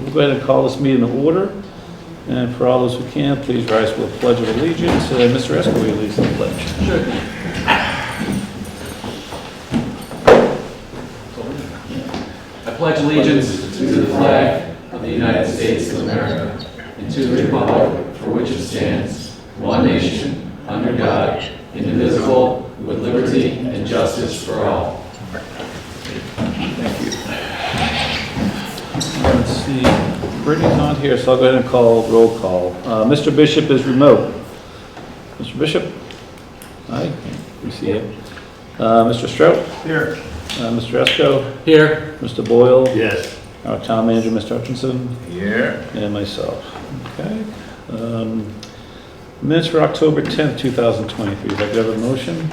We'll go ahead and call this meeting to order. And for all those who can, please rise for the Pledge of Allegiance. Mr. Esco, will you lead the pledge? Sure. I pledge allegiance to the flag of the United States of America and to the republic for which it stands, one nation, under God, indivisible, with liberty and justice for all. Thank you. Let's see, Brittany's not here, so I'll go ahead and call roll call. Mr. Bishop is remote. Mr. Bishop? Hi, we see you. Mr. Strout? Here. Mr. Esco? Here. Mr. Boyle? Yes. Our town manager, Mr. Hutchinson? Here. And myself. Okay. Minutes for October 10th, 2023. If I could have a motion?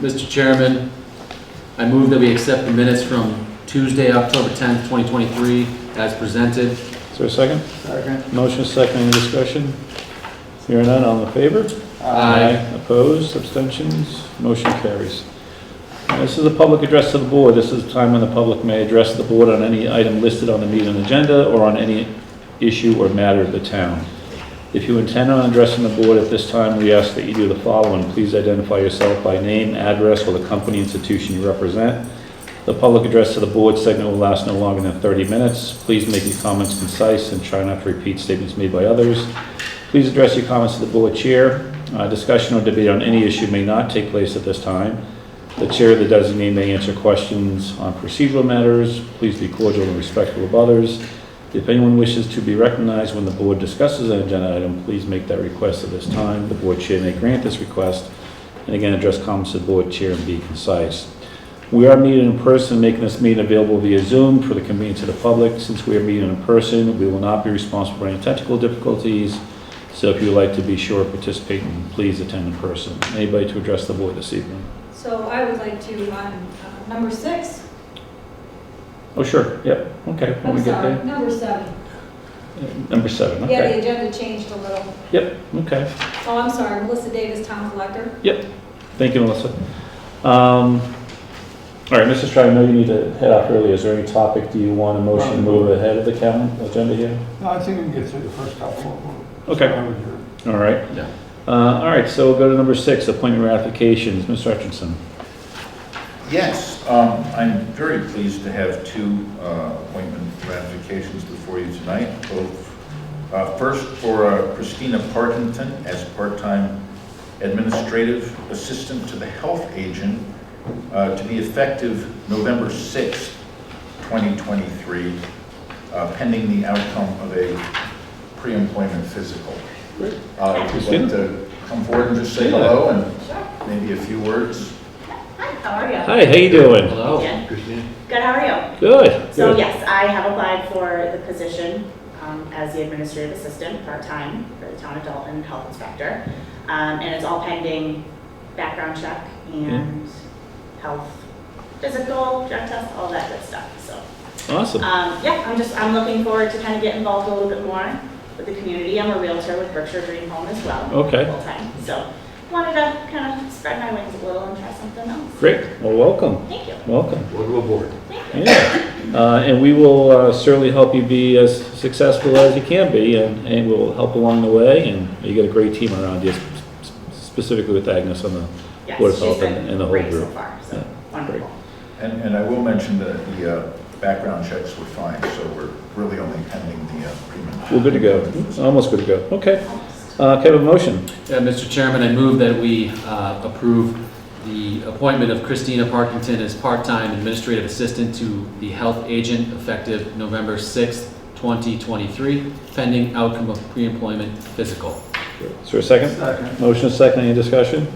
Mr. Chairman, I move that we accept the minutes from Tuesday, October 10th, 2023, as presented. Is there a second? Second. Motion second, any discussion? Hearing none, all in favor? Aye. Opposed, abstentions, motion carries. This is a public address to the board. This is a time when the public may address the board on any item listed on the meeting agenda or on any issue or matter of the town. If you intend on addressing the board at this time, we ask that you do the following. Please identify yourself by name, address, or the company institution you represent. The public address to the board segment will last no longer than 30 minutes. Please make your comments concise and try not to repeat statements made by others. Please address your comments to the board chair. Discussion or debate on any issue may not take place at this time. The chair or the designee may answer questions on procedural matters. Please be cordial and respectful of others. If anyone wishes to be recognized when the board discusses an agenda item, please make that request at this time. The board chair may grant this request. And again, address comments to the board chair and be concise. We are meeting in person, making this meeting available via Zoom for the convenience of the public. Since we are meeting in person, we will not be responsible for any technical difficulties. So if you would like to be sure to participate, please attend in person. Anybody to address the board this evening? So I would like to, on number 6. Oh, sure. Yep. Okay. When we I'm get sorry, there. number 7. Number 7. Okay. Yeah, the agenda changed a little. Yep. Okay. Oh, I'm sorry, Melissa Davis, town collector. Yep. Thank you, Melissa. All right, Mrs. Stroud, I know you need to head off early. Is there any topic do you want a motion to move ahead of the calendar agenda here? No, I think we can get through the first couple. Okay. All right. Yeah. All right, so we'll go to number 6, appointment ratifications. Mr. Hutchinson. Yes, I'm very pleased to have 2 appointment ratifications before you tonight. Both, first for Christina Partington as part-time administrative assistant to the health agent to be effective November 6th, 2023, pending the outcome of a pre-employment physical. Would you like to come forward and just say hello and maybe a few words? Hi, how are you? Hi, how you doing? Hello. Yeah. Good, how are you? Good. So Good. yes, I have applied for the position as the administrative assistant, part-time, for the town of Dalton health inspector. And it's all pending background check and health, physical, drug test, all that good stuff, so. Awesome. Yeah, I'm looking forward to kind of get involved a little bit more with the community. I'm a realtor with Berkshire Dream Home as well. Okay. Full-time, so wanted to kind of spread my wings a little and try something else. Great. Well, welcome. Thank you. Welcome. Welcome aboard. Thank you. Yeah. And we will certainly help you be as successful as you can be, and we'll help along the way. And you got a great team around you, specifically with Agnes on the Yes, Board of she's Health been and the whole great group. so far, so Yeah, wonderful. And I will mention that the background checks were fine, so we're really only pending the pre-employment. We're good to go. Almost good to go. Okay. Can I have a motion? Yeah, Mr. Chairman, I move that we approve the appointment of Christina Parkington as part-time administrative assistant to the health agent effective November 6th, 2023, pending outcome of pre-employment physical. Is there a second? Second. Motion is second. Any discussion?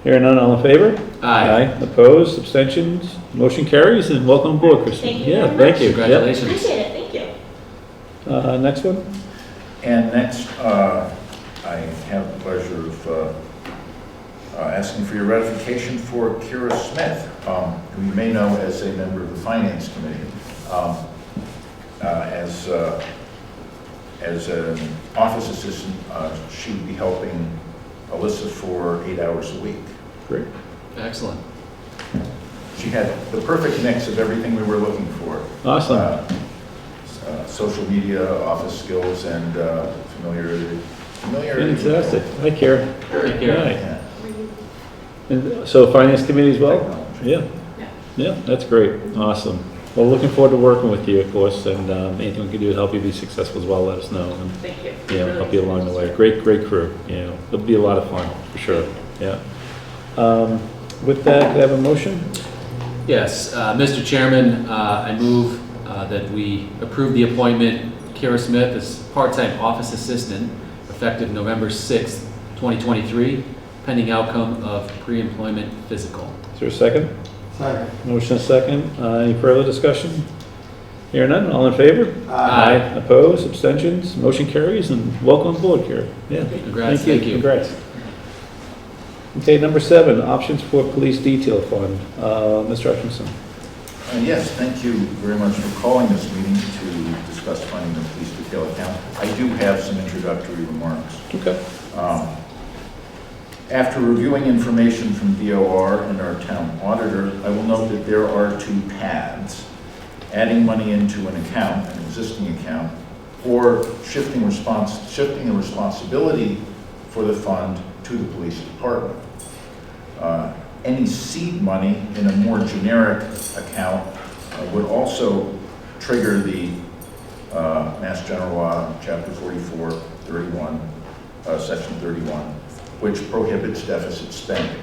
Hearing none, all in favor? Aye. Opposed? Abstentions? Motion carries, and welcome aboard, Christine. Thank you Yeah, very thank much. you. Yep. Congratulations. Appreciate it, thank you. Next one? And next, I have the pleasure of asking for your ratification for Kira Smith, who you may know as a member of the Finance Committee. As an office assistant, she would be helping Alyssa for 8 hours a week. Great. Excellent. She had the perfect mix of everything we were looking for. Awesome. social media, office skills, and familiarity. Fantastic. Hi, Karen. Take care. Hi. Yeah. And so Finance Committee as well? Technology. Yeah. Yeah, that's great. Awesome. Well, looking forward to working with you, of course, and anything we can do to help you be successful as well, let us know. And, Thank you. help you along the way. Great crew. It'll be a lot of fun, for sure. Yeah. With that, could I have a motion? Yes, Mr. Chairman, I move that we approve the appointment Kara Smith as part-time office assistant effective November 6th, 2023, pending outcome of pre-employment physical. Is there a second? Second. Motion and second. Any further discussion? Hearing none, all in favor? Aye. Opposed, abstentions, motion carries, and welcome aboard, Kara. Yeah. Congrats, thank you. Congrats. Okay, number 7, options for police detail fund. Mr. Hutchinson. Yes, thank you very much for calling this meeting to discuss funding the police detail account. I do have some introductory remarks. Okay. After reviewing information from DOR and our town auditor, I will note that there are 2 paths: adding money into an account, an existing account, or shifting the responsibility for the fund to the police department. Any seed money in a more generic account would also trigger the Mass General Law, Chapter 44, 31, Section 31, which prohibits deficit spending,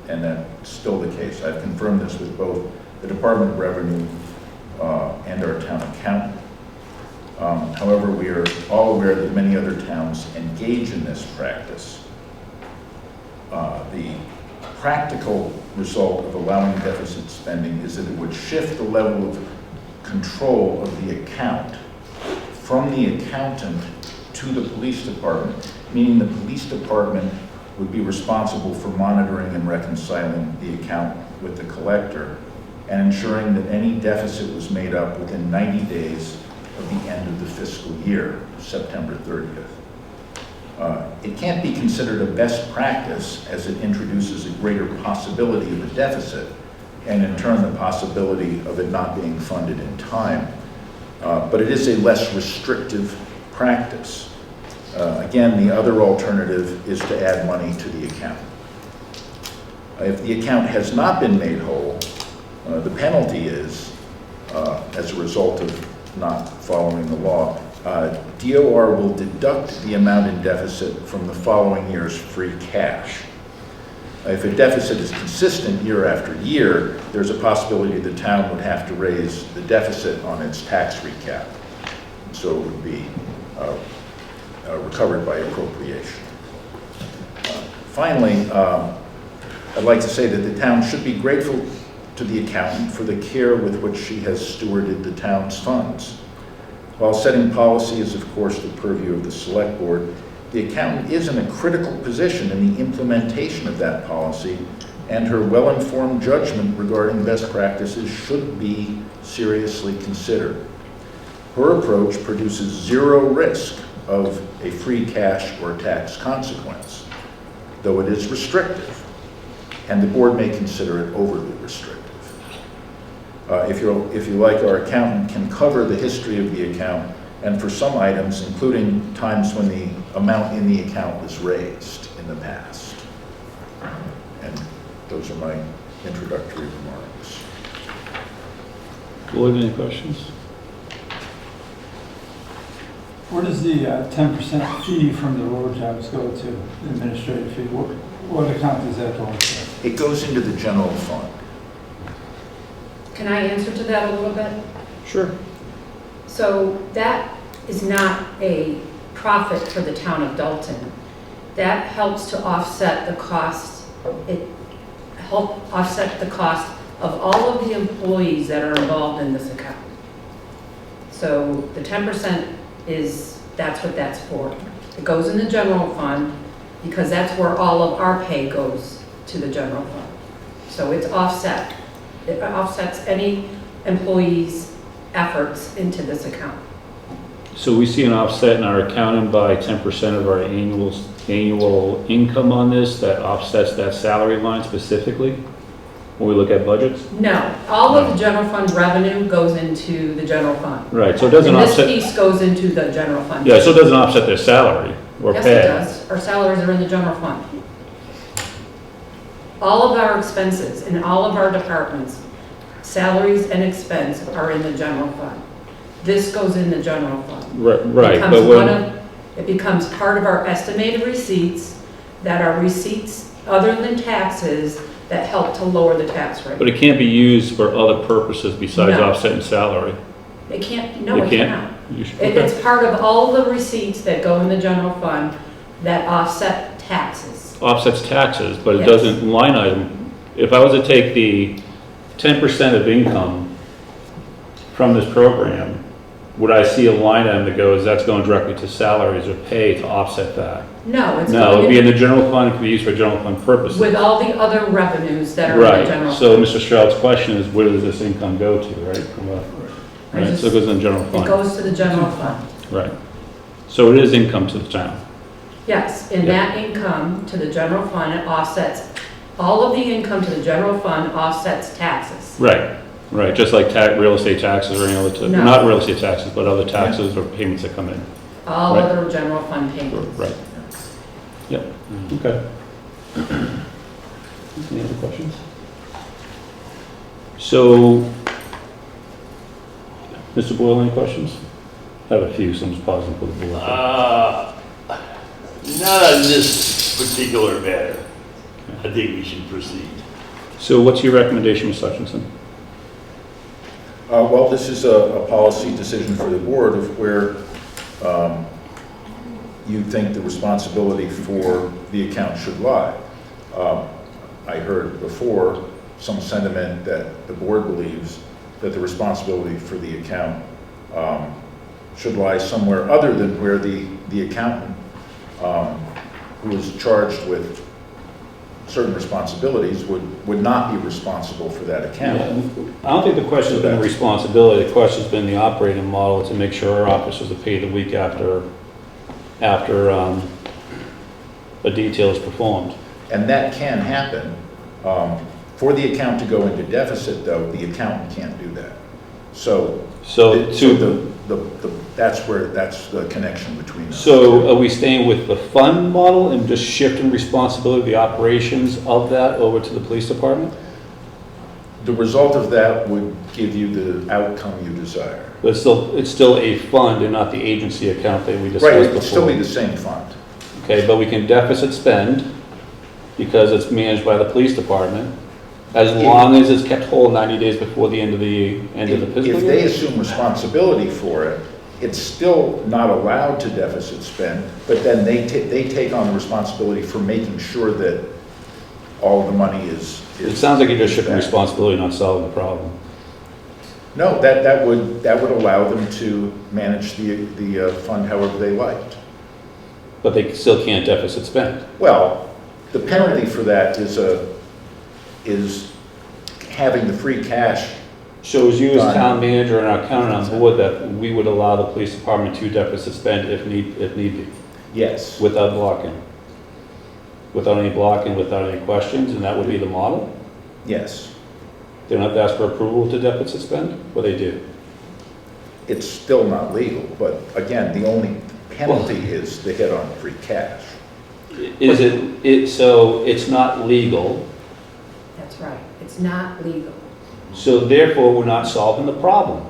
and that's still the case. I've confirmed this with both the Department of Revenue and our town accountant. However, we are all aware that many other towns engage in this practice. The practical result of allowing deficit spending is that it would shift the level of control of the account from the accountant to the police department, meaning the police department would be responsible for monitoring and reconciling the account with the collector and ensuring that any deficit was made up within 90 days of the end of the fiscal year, September 30th. It can't be considered a best practice as it introduces a greater possibility of a deficit and in turn the possibility of it not being funded in time. But it is a less restrictive practice. Again, the other alternative is to add money to the account. If the account has not been made whole, the penalty is, as a result of not following the law, DOR will deduct the amount in deficit from the following year's free cash. If a deficit is consistent year after year, there's a possibility the town would have to raise the deficit on its tax recap. So it would be recovered by appropriation. Finally, I'd like to say that the town should be grateful to the accountant for the care with which she has stewarded the town's funds. While setting policy is, of course, the purview of the select board, the accountant is in a critical position in the implementation of that policy, and her well-informed judgment regarding best practices should be seriously considered. Her approach produces zero risk of a free cash or tax consequence, though it is restrictive, and the board may consider it overly restrictive. If you like, our accountant can cover the history of the account, and for some items, including times when the amount in the account was raised in the past. And those are my introductory remarks. Board, any questions? Where does the 10% fee from the road jobs go to, the administrative fee? What account does that go into? It goes into the general fund. Can I answer to that a little bit? Sure. So that is not a profit for the town of Dalton. That helps to offset the cost, helps offset the cost of all of the employees that are involved in this account. So the 10% that's what that's for. It goes in the general fund because that's where all of our pay goes to the general fund. So it's offset. It offsets any employee's efforts into this account. So we see an offset in our accounting by 10% of our annual income on this that offsets that salary line specifically? when we look at budgets? No, all of the general fund revenue goes into the general fund. Right, so it doesn't And this offset, piece goes into the general fund. yeah, so it doesn't offset their salary or Yes, pay. it does. Our salaries are in the general fund. All of our expenses in all of our departments, salaries and expense are in the general fund. This goes in the general fund. Right, Becomes but one when, of- It becomes part of our estimated receipts that are receipts other than taxes that help to lower the tax but rate. it can't be used for other purposes besides No. offsetting salary. It can't, no, It it can't? cannot. You should- It's part of all the receipts that go in the general fund that offset taxes. Offsets taxes, but it Yes. doesn't line item. If I was to take the 10% of income from this program, would I see a line item that goes, that's going directly to salaries or pay to offset that? No, it's No, it'd be in going the general fund, it could be used for general fund purposes. with all the other revenues that are in the Right, general. so Mr. Stroud's question is, where does this income go to, right? I Right, just- so it goes in the general It fund, goes to the general fund. right. So it is income to the town. Yes, and Yeah. that income to the general fund, it offsets, all of the income to the general fund offsets taxes. Right, just like real estate taxes or any other, No. not real estate taxes, but other taxes or payments that come in. All Right. other general fund payments. Right. Yep, okay. Any other questions? So, Mr. Boyle, any questions? I have a few, so I'm just pausing for the board. Not on this particular matter. I think we should proceed. So what's your recommendation, Ms. Hutchinson? Well, this is a policy decision for the board of where you think the responsibility for the account should lie. I heard before some sentiment that the board believes that the responsibility for the account should lie somewhere other than where the accountant who is charged with certain responsibilities would not be responsible for that account. I don't think the question's been responsibility, the question's been the operating model to make sure our officers are paid the week after a detail is performed. And that can happen. For the account to go into deficit, though, the accountant can't do that. So that's the connection between those So two. are we staying with the fund model and just shifting responsibility of the operations of that over to the police department? The result of that would give you the outcome you desire. But it's still a fund and not the agency account that we discussed Right, before. it would still be the same fund. Okay, but we can deficit spend because it's managed by the police department, as long as it's kept whole 90 days before the end of the fiscal If they year? assume responsibility for it, it's still not allowed to deficit spend, but then they take on the responsibility for making sure that all the money is. It sounds like you're just shifting back. responsibility, not solving the problem. No, that would allow them to manage the fund however they liked. But they still can't deficit spend. Well, the penalty for that is having the free cash. Shows you as Done. town manager and our accountant on board that we would allow the police department to deficit spend if need be, Yes. without blocking. Without any blocking, without any questions, and that would be the model? Yes. They don't have to ask for approval to deficit spend, or they do? It's still not legal, but again, the only penalty is the hit on free cash. So it's not legal, That's right. It's not legal. so therefore we're not solving the problem,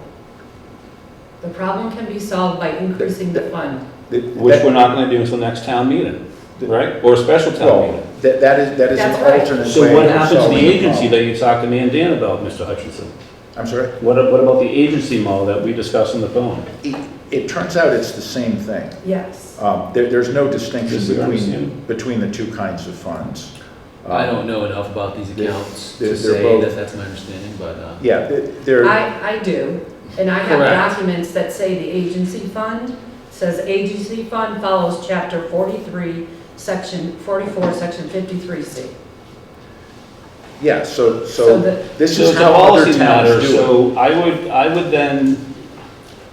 The problem can be solved by increasing the fund. which we're not gonna do until next town meeting, right? Or a special town Well, meeting. that is That's an right. alternate way. So what of happens to solving the agency problem. that you talked to me and Dan about, Mr. Hutchinson? I'm sorry? What about the agency model that we discussed on the phone? It turns out it's the same thing. Yes. There's no distinction This is understandable. between the two kinds of funds. I don't know enough about these accounts they're to say both- that that's my understanding, but, Yeah, they're, I do, and I have Correct. documents that say the agency fund, says agency fund follows chapter 43, section 44, section 53C. yeah, so the- this So is it's a how other policy towns matter, do it. so I would then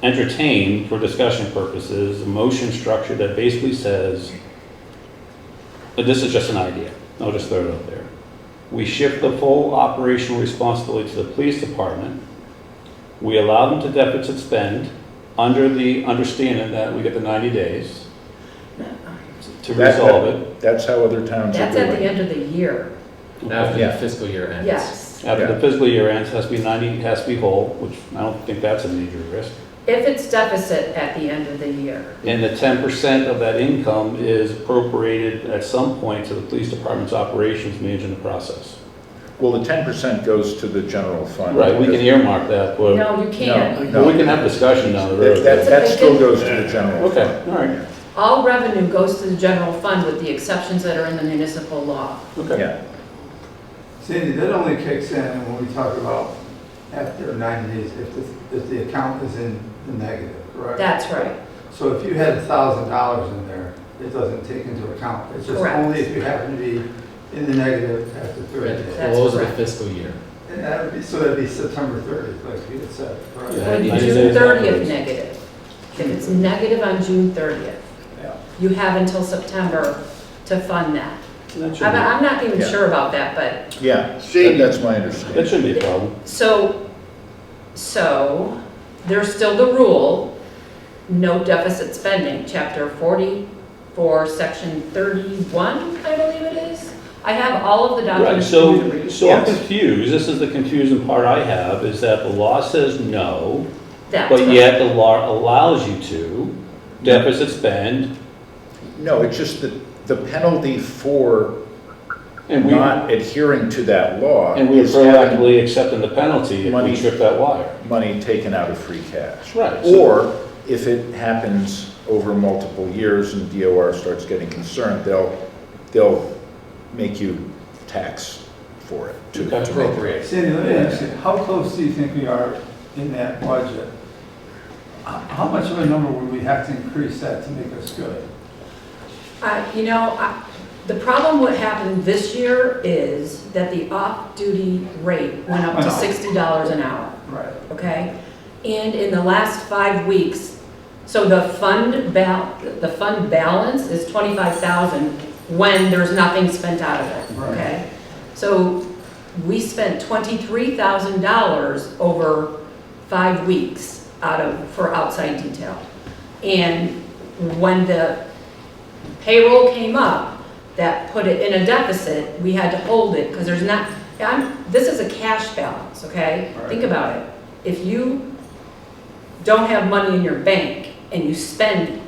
entertain, for discussion purposes, a motion structure that basically says, but this is just an idea, I'll just throw it out there. We shift the full operational responsibility to the police department. We allow them to deficit spend under the understanding that we get the 90 days to resolve it. That's how other towns are That's at the doing it. end of the year. After the Yeah. fiscal year ends. Yes. After the Yeah. fiscal year ends, has to be 90, has to be whole, which I don't think that's a major risk. If it's deficit at the end of the year. And the 10% of that income is appropriated at some point to the police department's operations managing the process. Well, the 10% goes to the general fund. Right, we can earmark that, but No, you can't. but we can have discussion down the That, road. that still goes to the general fund. Okay, all right, All revenue goes to the general fund with the exceptions that are in the municipal law. okay. Yeah, Sandy, that only kicks in when we talk about after 90 days, if the account is in the negative, correct? That's right. So if you had $1,000 in there, it doesn't take into account. It's just Correct. only if you happen to be in the negative after 30 At the days. That's close of the correct. fiscal year. And that would be, so that'd be September 30th, like you had said, correct? Yeah. Or 90 June days 30th afterwards. negative. If it's negative on June 30th, Yeah. you have until September to fund that. That shouldn't I'm not even Yeah. sure about that, but, yeah, that's my understanding. that shouldn't be a problem. so there's still the rule, no deficit spending, chapter 44, section 31, I believe it is. I have all of the Right, documents for you to so, read. so I'm Yes. confused, this is the confusing part I have, is that the law says no, That's but right. yet the law allows you to deficit spend, No, it's just that the penalty for and we, not adhering to that law and we are is having proactively accepting the penalty if we Money. trip that wire. money taken out of free cash. Right, so- Or if it happens over multiple years and DOR starts getting concerned, they'll make you tax for it to Okay. make it. Appropriate. Sandy, let me ask you, how close do you think we are in that budget? How much of a number would we have to increase that to make us good? The problem what happened this year is that the off-duty rate went up to $60 an hour, Right. okay? And in the last 5 weeks, so the fund balance is 25,000 when there's nothing spent out of it, Right. okay? So we spent $23,000 over 5 weeks for outside detail. And when the payroll came up, that put it in a deficit, we had to hold it, because this is a cash balance, okay? Right. Think about it. If you don't have money in your bank and you spend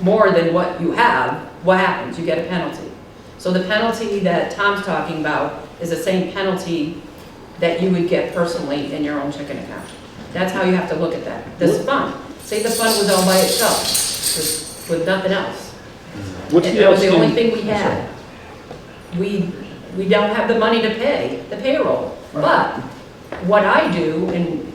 more than what you have, what happens? You get a penalty. So the penalty that Tom's talking about is the same penalty that you would get personally in your own checking account. That's how you have to look at that. This fund, say the fund was all by itself, with nothing else. What's And the that was the only outstanding? thing we had. We don't have the money to pay the payroll. But what I do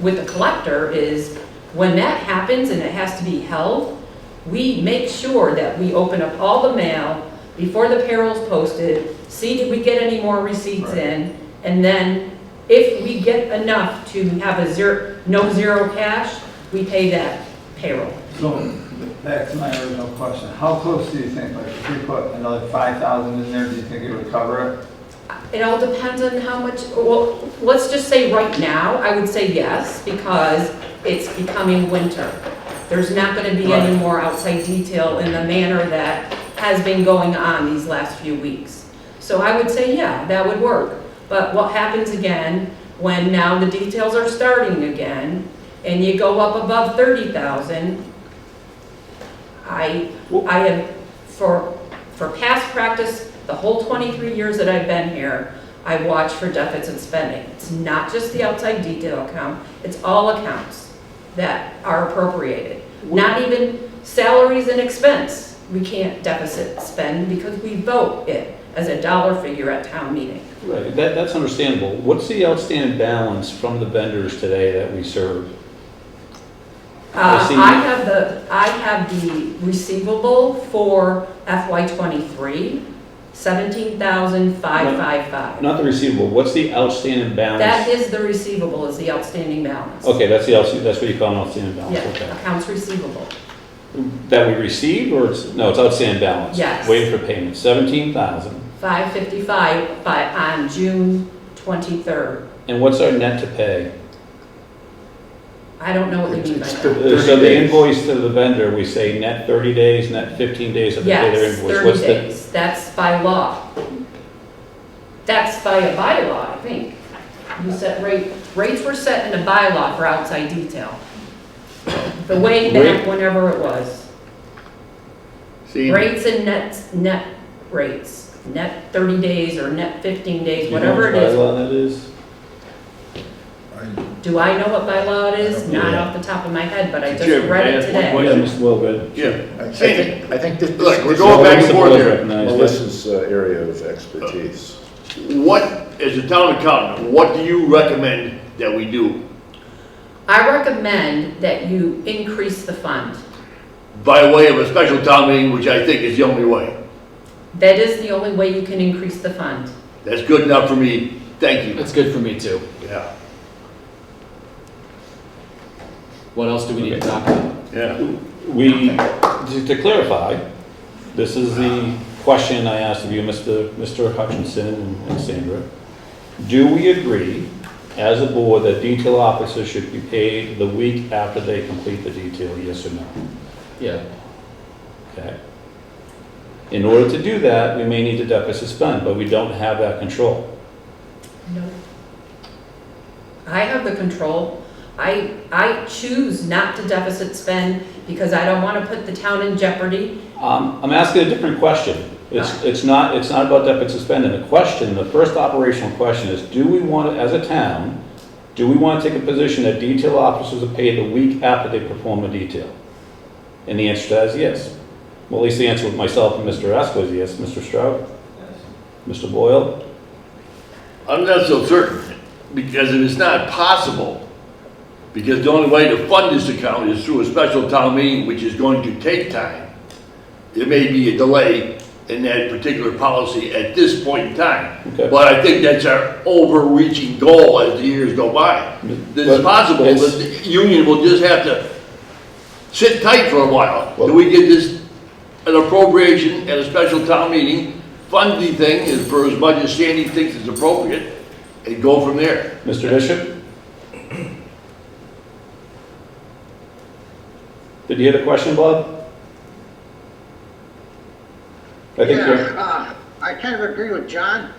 with the collector is when that happens and it has to be held, we make sure that we open up all the mail before the payroll's posted, see did we get any more receipts in, and then if we get enough to have no zero cash, we pay that payroll. So, back to my original question, how close do you think, like, if we put another 5,000 in there, do you think it would cover it? It all depends on how much, well, let's just say right now, I would say yes, because it's becoming winter. There's not gonna be any more outside detail in the manner that has been going on these last few weeks. So I would say, yeah, that would work. But what happens again, when now the details are starting again, and you go up above 30,000, I have, for past practice, the whole 23 years that I've been here, I watch for deficit spending. It's not just the outside detail account, it's all accounts that are appropriated. Not even salaries and expense, we can't deficit spend because we vote it as a dollar figure at town meeting. Right, that's understandable. What's the outstanding balance from the vendors today that we serve? I see. I have the receivable for FY '23, 17,555. Not the receivable, what's the outstanding balance? That is the receivable, is the outstanding balance. Okay, that's what you call an outstanding balance, Yeah, okay. accounts receivable. That we received, or it's outstanding balance? Yes. Waiting for payment, 17,000. $555 on June 23rd. And what's our net to pay? I don't know what you mean by So that. the invoice to the vendor, we say net 30 days, net 15 days if they pay their Yes, invoice. 30 What's the- days, that's by law. That's by a bylaw, I think. You set rates were set in a bylaw for outside detail. The way back whenever it was. See, Rates and net rates, net 30 days or net 15 days, Do you know whatever which it is. bylaw that is? Do I know what bylaw it is? Yeah. Not off the top of my head, but I just Chairman, read may I it ask one today. question? Yeah, Mr. Will, go ahead. Yeah. I think this Look, we're is going back and forth Melissa here. recognized that. Melissa's area of expertise. What, as a town accountant, what do you recommend that we do? I recommend that you increase the fund. By way of a special town meeting, which I think is the only way. That is the only way you can increase the fund. That's good enough for me. Thank you. That's good for me too. Yeah. What else do we need to talk about? Yeah. To clarify, this is the question I asked of you, Mr. Hutchinson and Sandra. Do we agree as a board that detail officers should be paid the week after they complete the detail, yes or no? Yeah. Okay. In order to do that, we may need to deficit spend, but we don't have that control. No. I have the control. I choose not to deficit spend because I don't want to put the town in jeopardy. I'm asking a different question. It's not about deficit spending. The first operational question is, do we want to, as a town, do we want to take a position that detail officers are paid the week after they perform a detail? And the answer to that is yes. Well, at least the answer with myself and Mr. Esco is yes. Mr. Stroud? Mr. Boyle? I'm not so certain, because if it's not possible, because the only way to fund this account is through a special town meeting, which is going to take time, there may be a delay in that particular policy at this point in time. Okay. But I think that's our overreaching goal as the years go by. It's possible that the union will just have to sit tight for a while. Do we get this, an appropriation at a special town meeting, fund the thing as for as much as Sandy thinks is appropriate, and go from there? Mr. Bishop? Did you hear the question, Bob? I think you're... I kind of agree with John.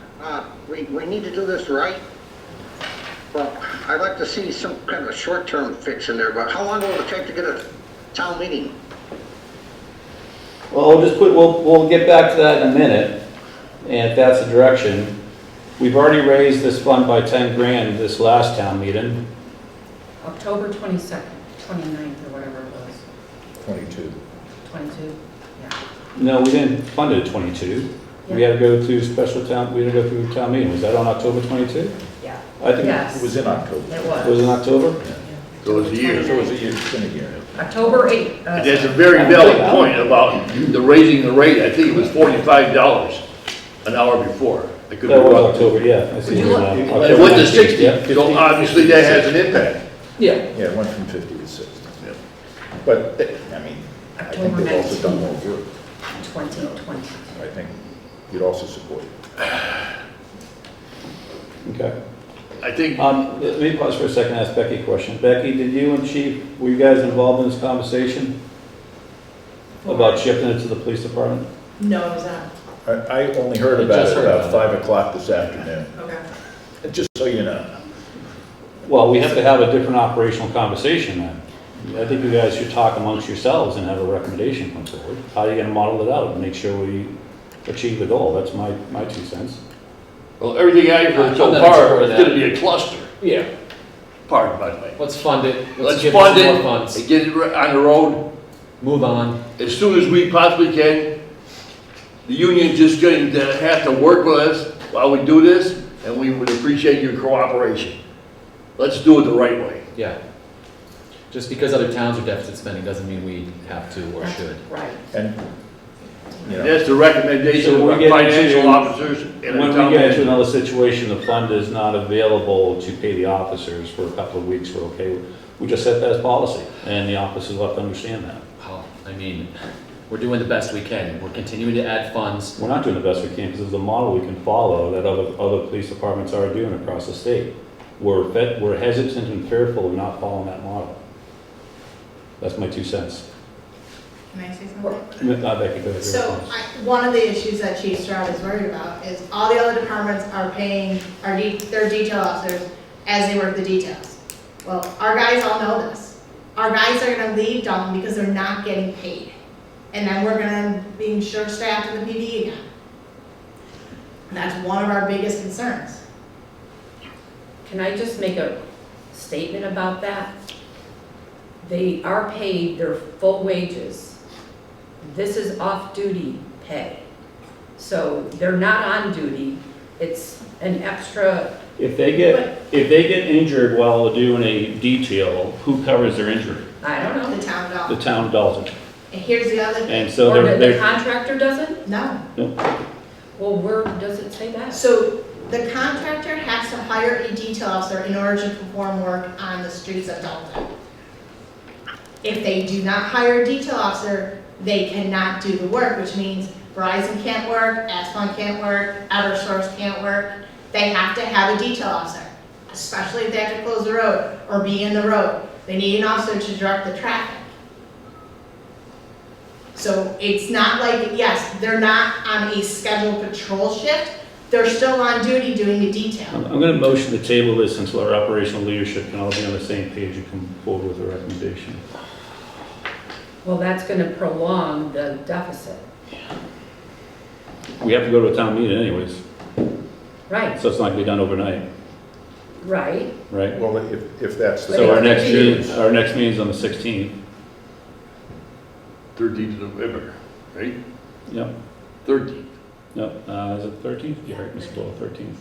We need to do this right. But I'd like to see some kind of a short-term fix in there, but how long will it take to get a town meeting? Well, we'll get back to that in a minute, and if that's the direction. We've already raised this fund by 10 grand this last town meeting. October 22nd, 29th, or whatever it was. 22. 22? Yeah. No, we didn't fund it at 22. We had to go to special town, we had to go through town meeting. Was that on October 22? Yeah. I think Yes. It was in October. It it was in was. October? So it's a year. So it was a year, it's been a year. October 8th. And that's a very valid point about the raising the rate. I think it was $45 an hour before. I could be That was wrong. October, yeah. I see. Would you it was, like- It October went to 19th, 60, yeah. so obviously that has an impact. Yeah. Yeah, it went from 50 to 60. Yeah. But, I mean, I think October they've also done 19th. more work. 2020. I think you'd also support it. Okay. I think, Let me pause for a second and ask Becky a question. Becky, did you and Chief, were you guys involved in this conversation about shifting it to the police department? No, it was not. I only heard I about just it heard about about 5 o'clock this afternoon, Okay. just so you know. Well, we have to have a different operational conversation then. I think you guys should talk amongst yourselves and have a recommendation come forward. How are you gonna model it out and make sure we achieve the goal? That's my 2 cents. well, everything I've heard so I'm not far supporting is that. gonna be a cluster. Yeah. Pardon, by the way. Let's fund it. Let's give fund us more it funds. and get it on the road Move on. as soon as we possibly can. The union's just going to have to work with us while we do this, and we would appreciate your cooperation. Let's do it the right way. Yeah. Just because other towns are deficit spending doesn't mean we have to or should. Right. And, you And know, that's the recommendation So of we our get financial into- officers and our When town we get into manager. another situation, the fund is not available to pay the officers for a couple of weeks, we're okay. We just set that as policy, and the officers will have to understand that. Well, I mean, We're doing the best we can. We're continuing to add funds. We're not doing the best we can because there's a model we can follow that other police departments are doing across the state. We're hesitant and fearful of not following that model. That's my 2 cents. Can I say something? Becky, go ahead. So, one of the issues that Chief Stroud is worried about is all the other departments are paying their detail officers as they work the details. Well, our guys all know this. Our guys are gonna leave Dalton because they're not getting paid. And then we're gonna be short-staffed in the PD again. And that's one of our biggest concerns. Can I just make a statement about that? They are paid their full wages. This is off-duty pay. So they're not on duty. It's an extra, If they get injured while doing a detail, who covers their injury? I don't know. The town The Dalton. town Dalton. And here's the other thing. And so Or the they're, contractor doesn't? No. Well, where does it say that? So the contractor has to hire a detail officer in order to perform work on the streets of Dalton. If they do not hire a detail officer, they cannot do the work, which means Verizon can't work, Asphalt can't work, Eversource can't work. They have to have a detail officer, especially if they have to close the road or be in the road. They need an officer to direct the traffic. So it's not like, yes, they're not on a scheduled patrol shift, they're still on duty doing the detail. I'm going to motion to table this until our operational leadership can all be on the same page and come forward with a recommendation. Well, that's gonna prolong the deficit. We have to go to a town meeting anyways, Right, so it's not going to be done overnight, right. right? Well, if that's the. So our next meeting's on the 16th. 13th of November, right? Yep. 13th. No, is it 13th? You heard Ms. Blow, 13th.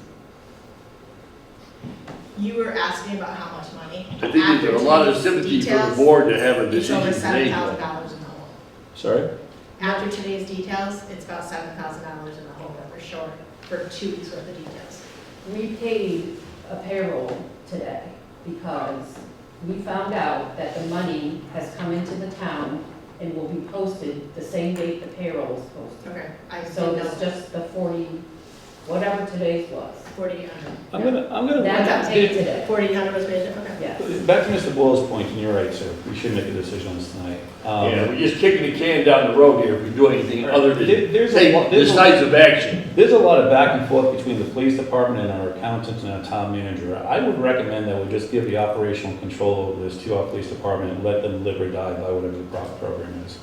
You were asking about how much money. I think there's a lot of sympathy for the board to have a It's over decision made. $7,000 in the hole. Sorry? After today's details, it's about $7,000 in the hole that we're short for 2 weeks worth of details. We paid a payroll today because we found out that the money has come into the town and will be posted the same date the payroll is posted. Okay. I So did it's know. just the 40, whatever today's was. 4,800. I'm gonna. That's paid today. 4,800 was paid, okay. Yes. Back to Mr. Boyle's point, and you're right, sir, we should make a decision on this tonight. Yeah, we're just kicking the can down the road here if we do anything other than There's a take lot- there's a- decisive action. There's a lot of back and forth between the police department and our accountant and our town manager. I would recommend that we just give the operational control over this to our police department and let them live or die by whatever the program is.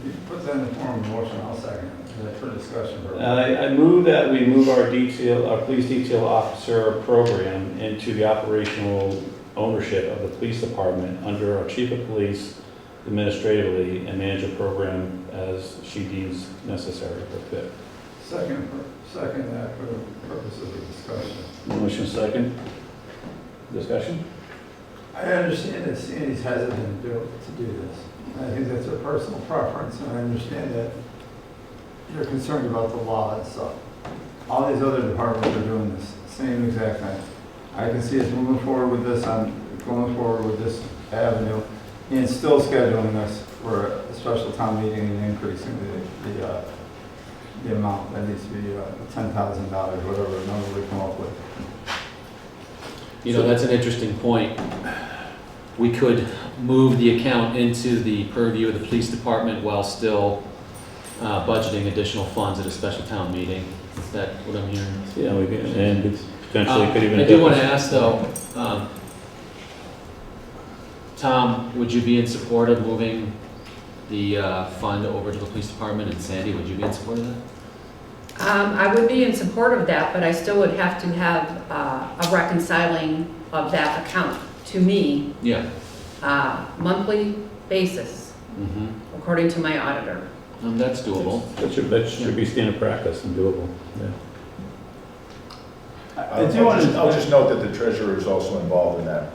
You put that in the form of a motion, I'll second it. That's for discussion purposes. I move that we move our police detail officer program into the operational ownership of the police department under our chief of police administratively and manage a program as she deems necessary or fit. Second that for the purposes of discussion. Motion second. Discussion? I understand that Sandy's hesitant to do this. I think that's her personal preference, and I understand that you're concerned about the law and stuff. All these other departments are doing this same exact thing. I can see us moving forward with this, going forward with this avenue, and still scheduling this for a special town meeting and increasing the amount that needs to be $10,000, whatever number we come up with. You know, that's an interesting point. We could move the account into the purview of the police department while still budgeting additional funds at a special town meeting. Is that what I'm hearing? Yeah, we can, and potentially could even. I do want to ask though, Tom, would you be in support of moving the fund over to the police department? And Sandy, would you be in support of that? I would be in support of that, but I still would have to have a reconciling of that account to me, Yeah. monthly basis, according to my auditor. That's doable. That should be standard practice and doable, yeah. I'll just note that the treasurer is also involved in that.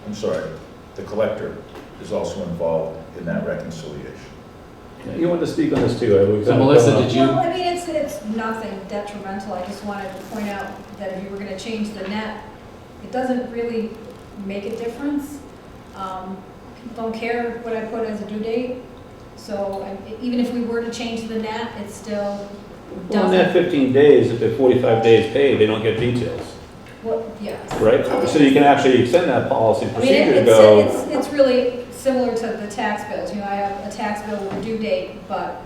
I'm sorry, the collector is also involved in that reconciliation. You want to speak on this too? So Melissa, did you? Well, I mean, it's nothing detrimental. I just wanted to point out that if you were going to change the net, it doesn't really make a difference. don't care what I put as a due date. So even if we were to change the net, it still Well, in that doesn't. 15 days, if they're 45 days paid, they don't get details, Well, yes. right? So you can actually extend that policy I mean, procedure to go, it's really similar to the tax bills. You know, I have a tax bill with a due date, but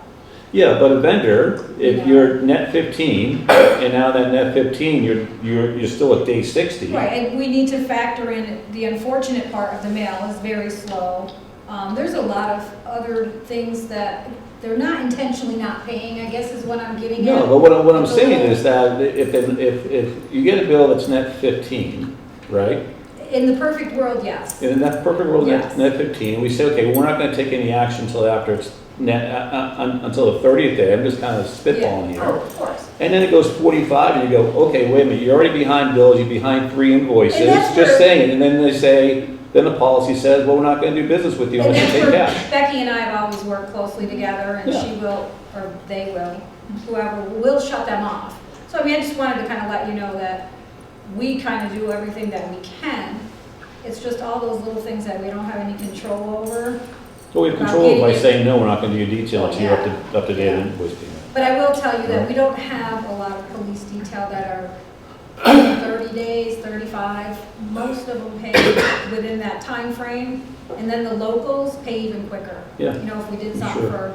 yeah, but a vendor, if Yeah. you're net 15, and now that net 15, you're still at day 60. right, and we need to factor in the unfortunate part of the mail is very slow. There's a lot of other things that they're not intentionally not paying, I guess is what I'm getting at. No, but what I'm saying is that if you get a bill that's net 15, right? In the perfect world, yes. In that perfect world, Yes. net 15, we say, okay, well, we're not gonna take any action until after it's net, until the 30th day, I'm just kind of spitballing Oh, here. of course. And then it goes 45, and you go, okay, wait a minute, you're already behind bills, you're behind 3 invoices, And that's just where- saying, and then they say, then the policy says, well, we're not gonna do business with you And unless you that's pay where cash. Becky and I have always worked closely together, and Yeah. she will, or they will, whoever, will shut them off. So I mean, I just wanted to kind of let you know that we kind of do everything that we can. It's just all those little things that we don't have any control over. So we have About control by getting it- saying, no, we're not gonna do your detail until you're Yeah. up to date Yeah. invoice payment. But I will tell you that we don't have a lot of police detail that are 30 days, 35. Most of them pay within that time frame, and then the locals pay even quicker. Yeah. You know, if we did something Sure. for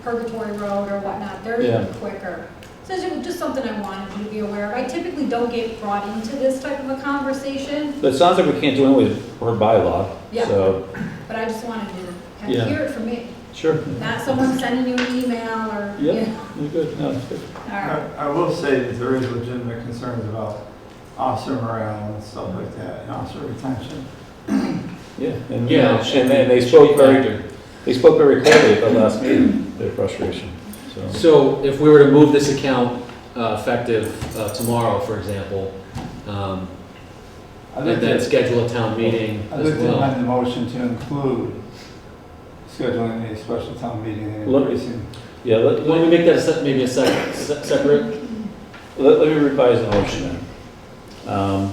Purgatory Road or whatnot, they're Yeah. even quicker. So it's just something I wanted you to be aware of. I typically don't get brought into this type of a conversation, But it sounds like we can't do anything with our bylaw, Yeah. so, but I just wanted you to kind Yeah. of hear it from me. sure. Not someone sending you an email or, Yeah. you know. You're good, no, it's good. All right. I will say that there is legitimate concerns about officer morale and stuff like that, and officer retention. Yeah, and, Yeah, and then they spoke very clearly at the last meeting, their frustration, so. So if we were to move this account effective tomorrow, for example, I'd and like then to, schedule a town meeting I'd as like to well. amend the motion to include scheduling a special town meeting and Look- increasing. Yeah, Why don't we make that maybe a separate? let me revise the motion then.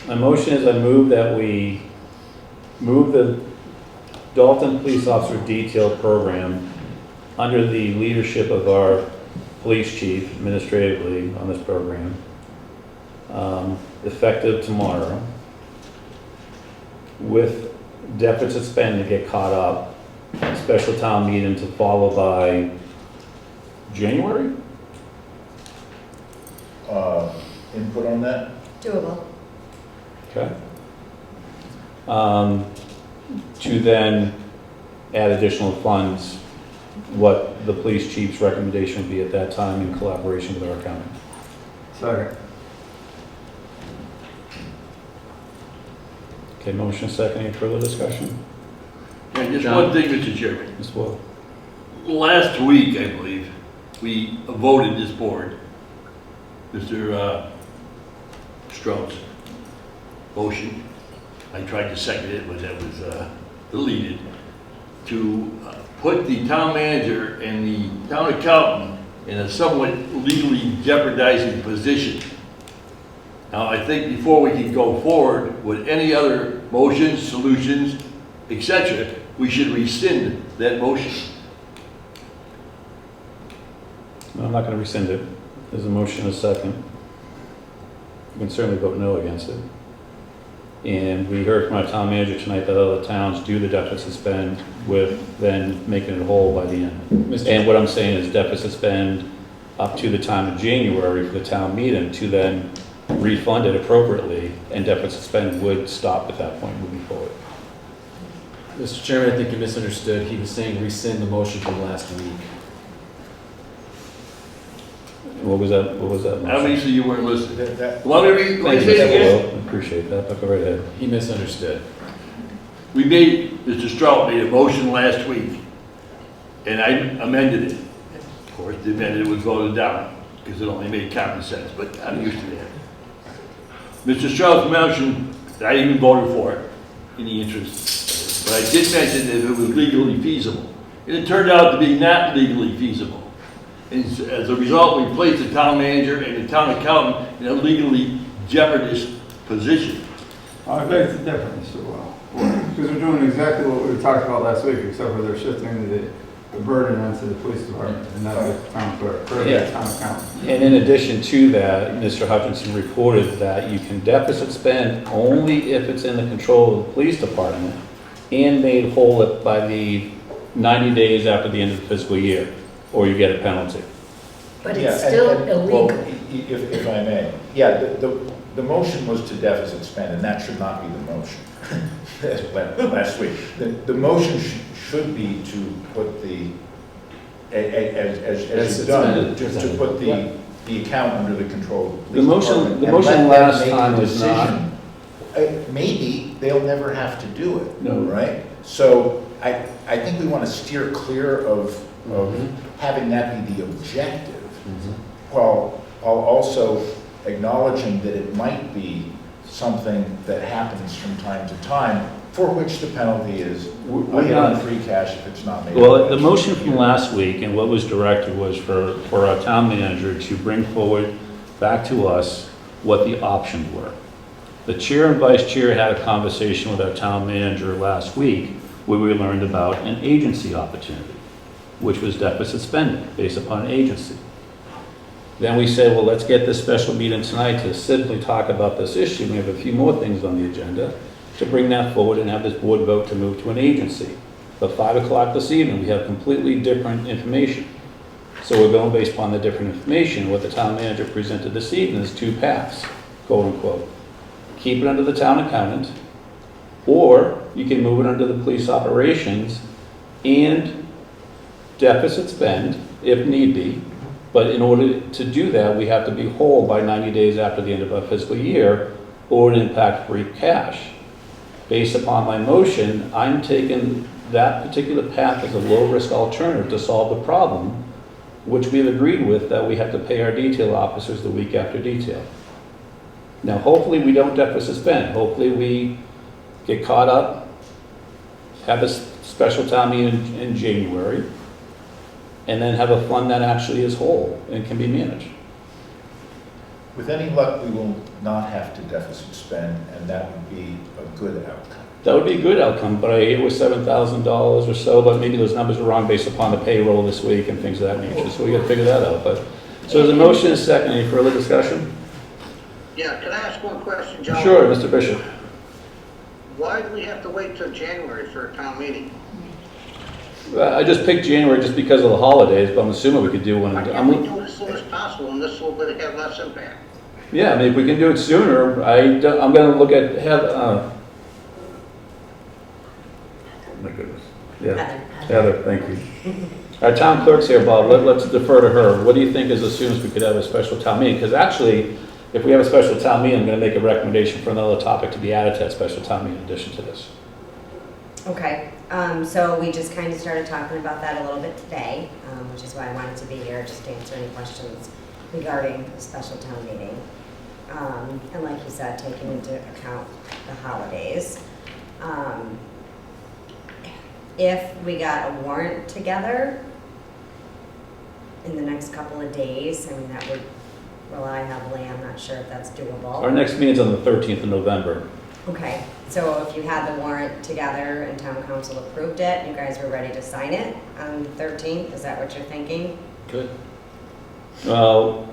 My motion is I move that we move the Dalton Police Officer Detail Program under the leadership of our police chief administratively on this program, effective tomorrow, with deficit spend to get caught up, special town meeting to follow by January? Input on that? Doable. Okay. To then add additional funds, what the police chief's recommendation would be at that time in collaboration with our accountant. Second. Okay, motion second, any further discussion? And just John? one thing, Mr. Chairman. Ms. Will? Last week, I believe, we voted this board, Mr. Strout's motion. I tried to second it, but that was deleted. To put the town manager and the town accountant in a somewhat legally jeopardizing position. Now, I think before we can go forward with any other motions, solutions, etc., we should rescind that motion. No, I'm not going to rescind it. There's a motion and a second. You can certainly vote no against it. And we heard from our town manager tonight that other towns do the deficit spend with then making it whole by the end. Mr. And what I'm saying is deficit spend up to the time of January for the town meeting to then refund it appropriately, and deficit spend would stop at that point moving forward. Mr. Chairman, I think you misunderstood. He was saying rescind the motion from last week. What was that motion? Obviously, you weren't listening. That- Want me to read, Thank you, say it Mr. again? Will. I appreciate that, but go right ahead. He misunderstood. We made, Mr. Strout made a motion last week, and I amended it. Of course, the amended was voted down, because it only made common sense, but I'm used to that. Mr. Strout's motion, I even voted for it, in the interest, but I did mention that it was legally feasible. And it turned out to be not legally feasible. And as a result, we placed the town manager and the town accountant in a legally jeopardous position. I beg to differ, Mr. Well, because we're doing exactly what we talked about last week, except for they're shifting the burden onto the police department and not the town clerk, or Yeah. the town accountant. And in addition to that, Mr. Hutchinson reported that you can deficit spend only if it's in the control of the police department and made whole by the 90 days after the end of the fiscal year, or you get a penalty. But Yeah, it's still well, illegal. If I may, yeah, the motion was to deficit spend, and that should not be the motion, last week. The motion should be to put the, as you've done, to put the account under the control of the The police motion, department the and motion let them last make time the was not. decision. Maybe they'll never have to do it, No. right? So I think we want to steer clear of having that be the objective, while also acknowledging that it might be something that happens from time to time, for which the penalty is a hit on free cash if it's not made. Well, the motion from last week and what was directed was for our town manager to bring forward back to us what the options were. The chair and vice chair had a conversation with our town manager last week where we learned about an agency opportunity, which was deficit spending based upon agency. Then we said, well, let's get this special meeting tonight to simply talk about this issue. We have a few more things on the agenda to bring that forward and have this board vote to move to an agency. But 5 o'clock this evening, we have completely different information. So we're going based upon the different information. What the town manager presented this evening is 2 paths, quote unquote. Keep it under the town accountant, or you can move it under the police operations and deficit spend if need be. But in order to do that, we have to be whole by 90 days after the end of our fiscal year, or it impact free cash. Based upon my motion, I'm taking that particular path as a low-risk alternative to solve the problem, which we've agreed with that we have to pay our detail officers the week after detail. Now, hopefully we don't deficit spend. Hopefully we get caught up, have a special town meeting in January, and then have a fund that actually is whole and can be managed. With any luck, we will not have to deficit spend, and that would be a good outcome. That would be a good outcome, but it was $7,000 or so, but maybe those numbers are wrong based upon the payroll this week and things of that nature, so we gotta figure that out. But so there's a motion and a second. Any further discussion? Yeah, can I ask one question, John? Sure, Mr. Bishop. Why do we have to wait till January for a town meeting? I just picked January just because of the holidays, but I'm assuming we could do one. Why can't we do it as soon as possible, and this will have less impact? Yeah, I mean, if we can do it sooner, I'm gonna look at, my goodness, yeah, Heather, thank you. Our town clerk's here, Bob, let's defer to her. What do you think is as soon as we could have a special town meeting? Because actually, if we have a special town meeting, I'm gonna make a recommendation for another topic to be added to that special town meeting in addition to this. Okay, so we just kind of started talking about that a little bit today, which is why I wanted to be here, just to answer any questions regarding the special town meeting. And like you said, taking into account the holidays. If we got a warrant together in the next couple of days, I mean, that would rely heavily, I'm not sure if that's doable. Our next meeting's on the 13th of November. Okay, so if you had the warrant together and town council approved it, you guys were ready to sign it on the 13th, is that what you're thinking? Good. Well,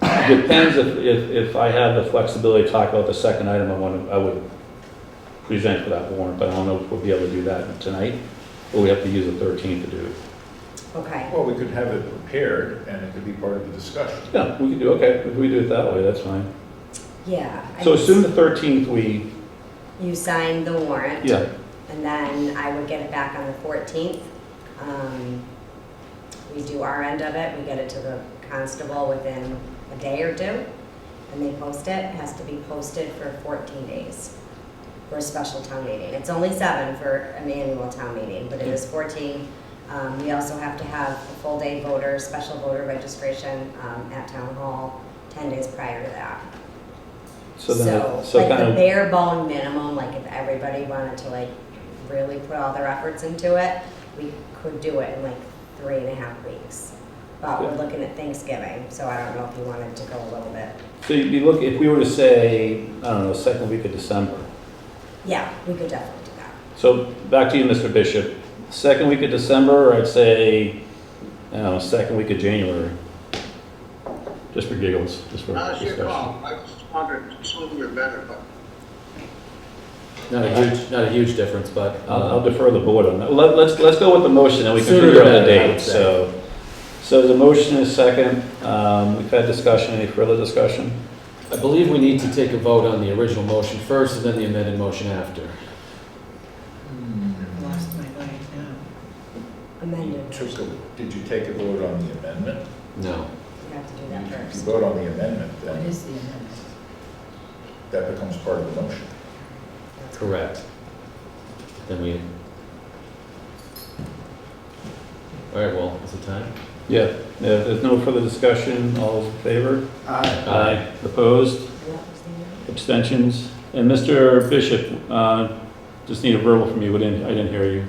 depends if I have the flexibility to talk about the second item I would present for that warrant, but I don't know if we'll be able to do that tonight, or we have to use the 13th to do it. Okay, Well, we could have it prepared, and it could be part of the discussion. Yeah, we could do, okay, if we do it that way, that's fine. yeah. So assume the 13th we, You signed the warrant. yeah, And then I would get it back on the 14th. We do our end of it, we get it to the constable within a day or two, and they post it. It has to be posted for 14 days for a special town meeting. It's only 7 for an annual town meeting, but it is 14. We also have to have a full day voter, special voter registration at town hall 10 days prior to that. so then, like kind the of, bare bone minimum, like if everybody wanted to like really put all their efforts into it, we could do it in like 3.5 weeks. but we're looking at Thanksgiving, so I don't know if you wanted to go a little bit. So you'd be looking, if we were to say, I don't know, second week of December. Yeah, we could definitely do that. So back to you, Mr. Bishop. Second week of December, or I'd say, I don't know, second week of January. Just for giggles, just for That's your discussion. call. I just wondered, sooner or better, but Not a huge difference, but. I'll defer the board on that. Let's go with the motion, and we can Sooner figure the out the better, I would date. say. So the motion is second. We've had discussion. Any further discussion? I believe we need to take a vote on the original motion first and then the amended motion after. Lost my mind now. Amended. Did you take a vote on the amendment? No. You have to do that If you first. vote on the amendment, What then is the amendment? that becomes part of the motion. Correct. Then we. All right, well, is it time? Yeah. If there's no further discussion, all those in favor? Aye. Opposed? And that was the amendment. Abstentions? And Mr. Bishop, just need a verbal from you. I didn't hear you.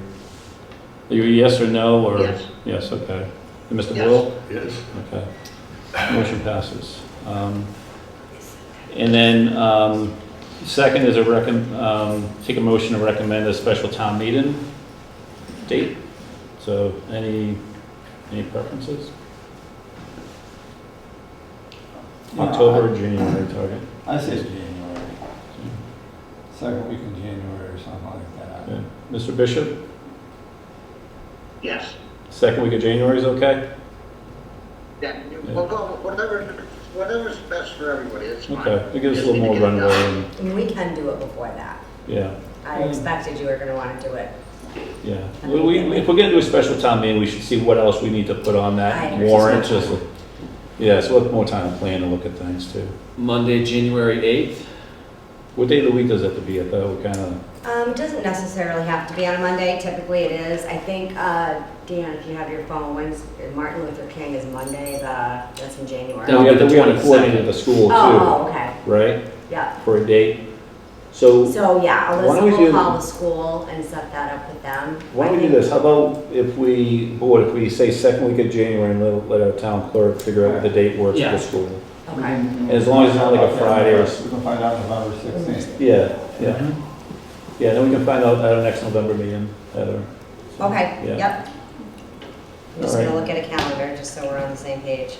Are you a yes or no, or? Yes. Yes, okay. And Mr. Yes. Boyle? Yes. Okay. Motion passes. And then, second is take a motion to recommend a special town meeting date. So any preferences? October or January target? I say January. Second week in January or something like that. Okay. Mr. Bishop, yes. second week of January is okay? Yeah, we'll go, whatever's best for everybody, it's fine. Okay, it gives us a Just little need more to get it runway. done. And, I mean, we can do it before that. yeah, I expected you were gonna wanna do it. yeah. If we're gonna do a special town meeting, we should see what else we need to put on I that agree. warrant. Yeah, so we'll have more time to plan and look at things too. Monday, January 8th. What day of the week does it have to be? I thought we kind of, It doesn't necessarily have to be on a Monday, typically it is. I think, Dan, if you have your phone, when's, Martin Luther King is Monday, that's in January. No. we have to 22nd. coordinate at the school Oh, too, okay, right? yeah. For a date. So So, yeah, Why don't we Alyssa will do- call the school and set that up with them. why don't we do this? How about if we say second week of January and let our town clerk figure out what the date works for Yeah. the school? Okay, As long as it's not like a Friday or We can find out November 16th. Yeah, yeah. Yeah, then we can find out at our next November meeting, Heather. okay, Yeah. yep. I'm just All gonna right. look at a calendar, just so we're on the same page.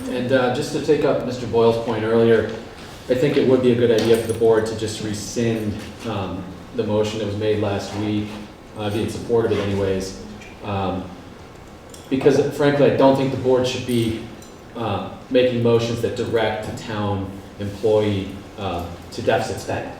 And just to take up Mr. Boyle's point earlier, I think it would be a good idea for the board to just rescind the motion that was made last week, be in support of it anyways. Because frankly, I don't think the board should be making motions that direct a town employee to deficit spend.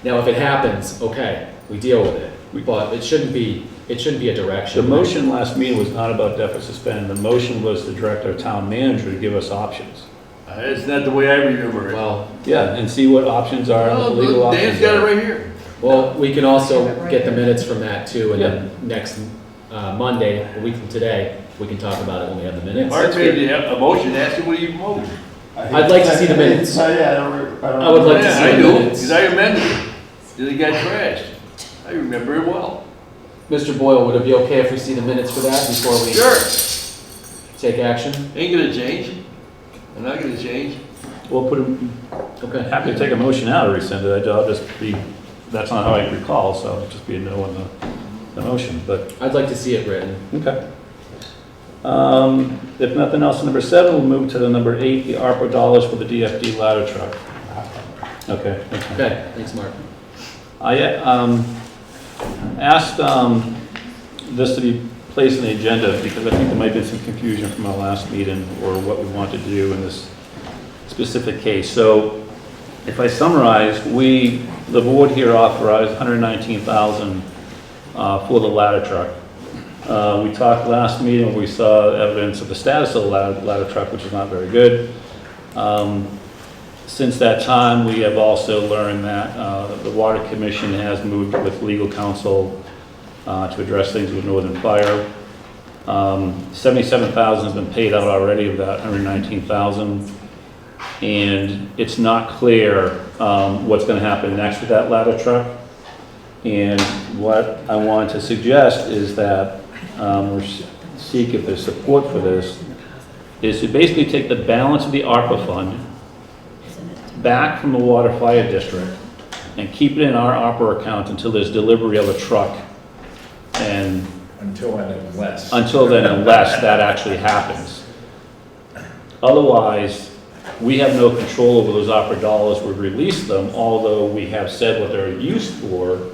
Now, if it happens, okay, we deal with it, but it shouldn't be a direction. The motion last meeting was not about deficit spending. The motion was to direct our town manager to give us options. That's not the way I remember it. Well, Yeah, and see what options are, what the legal Well, options Dan's got it are. right here. well, we can also get the minutes from that too, and then next Monday, a week from today, we can talk about it when we have the minutes. Mark made a motion, ask him what he moved. I'd like to see the minutes. Yeah, I don't. I would like to Yeah, see I the do, minutes. because I amended it. Then it got trashed. I remember it well. Mr. Boyle, would it be okay if we see the minutes for that before we Sure, take action? ain't gonna change. I'm not gonna change. We'll put them, Okay. happy to take a motion out or rescind it. I'll just be, that's not how I recall, so it'll just be a no on the motion, but, I'd like to see it written. okay. If nothing else, number 7, we'll move to the number 8, the ARPA dollars for the DFD ladder truck. Okay. thank you. Okay, thanks, Mark. I asked this to be placed on the agenda because I think there might have been some confusion from our last meeting or what we wanted to do in this specific case. So if I summarize, the board here authorized $119,000 for the ladder truck. We talked last meeting, we saw evidence of the status of the ladder truck, which is not very good. Since that time, we have also learned that the Water Commission has moved with legal counsel to address things with Northern Fire. $77,000 has been paid out already of that $119,000. And it's not clear what's going to happen next with that ladder truck. And what I want to suggest is that seek if there's support for this, is to basically take the balance of the ARPA fund back from the water fire district and keep it in our ARPA account until there's delivery of a truck. And Until and unless. until then, unless that actually happens. Otherwise, we have no control over those ARPA dollars. We release them, although we have said what they're used for.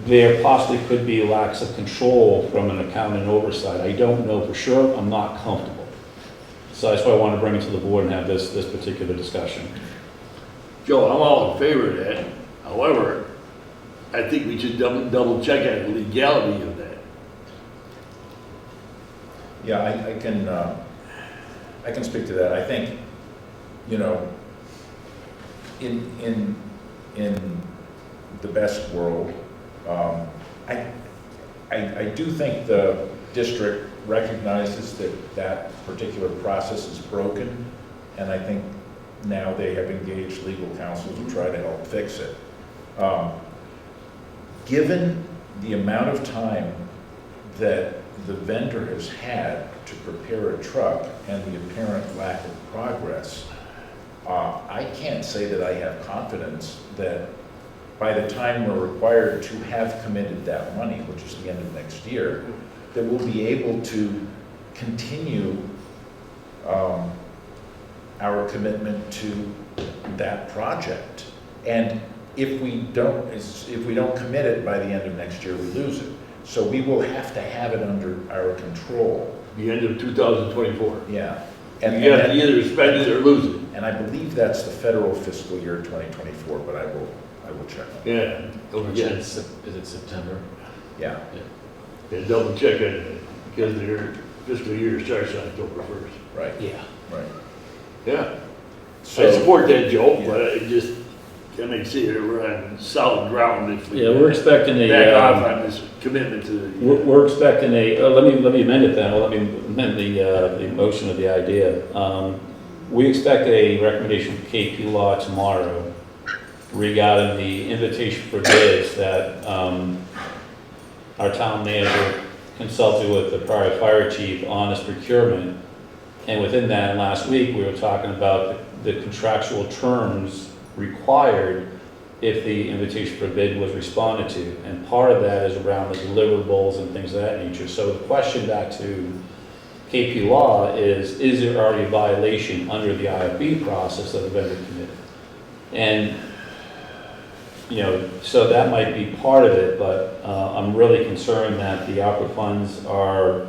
There possibly could be lacks of control from an accounting oversight. I don't know for sure. I'm not comfortable. So that's why I want to bring it to the board and have this particular discussion. Joe, I'm all in favor of that. However, I think we should double check on the legality of that. Yeah, I can speak to that. I think, you know, in the best world, I do think the district recognizes that particular process is broken, and I think now they have engaged legal counsel to try to help fix it. Given the amount of time that the vendor has had to prepare a truck and the apparent lack of progress, I can't say that I have confidence that by the time we're required to have committed that money, which is the end of next year, that we'll be able to continue our commitment to that project. And if we don't commit it by the end of next year, we lose it. So we will have to have it under our control. The end of 2024. Yeah. And you have to either spend it or lose it. And I believe that's the federal fiscal year 2024, but I will check. Yeah. Don't forget. Is it September? Yeah. Yeah, double check it, because their fiscal year starts on October 1st. Right. Yeah. Right. Yeah. So, I support that, Joe, Yeah. but I just, I mean, see, we're on solid ground if we Yeah, we're expecting back off a, on this commitment to the. we're expecting let me amend it then, let me amend the motion of the idea. We expect a recommendation from KP Law tomorrow regarding the invitation for bids that our town manager consulted with the prior fire chief on this procurement. And within that, last week, we were talking about the contractual terms required if the invitation for bid was responded to. And part of that is around the deliverables and things of that nature. So the question back to KP Law is there already a violation under the IFB process that the vendor committed? And, you know, so that might be part of it, but I'm really concerned that the ARPA funds are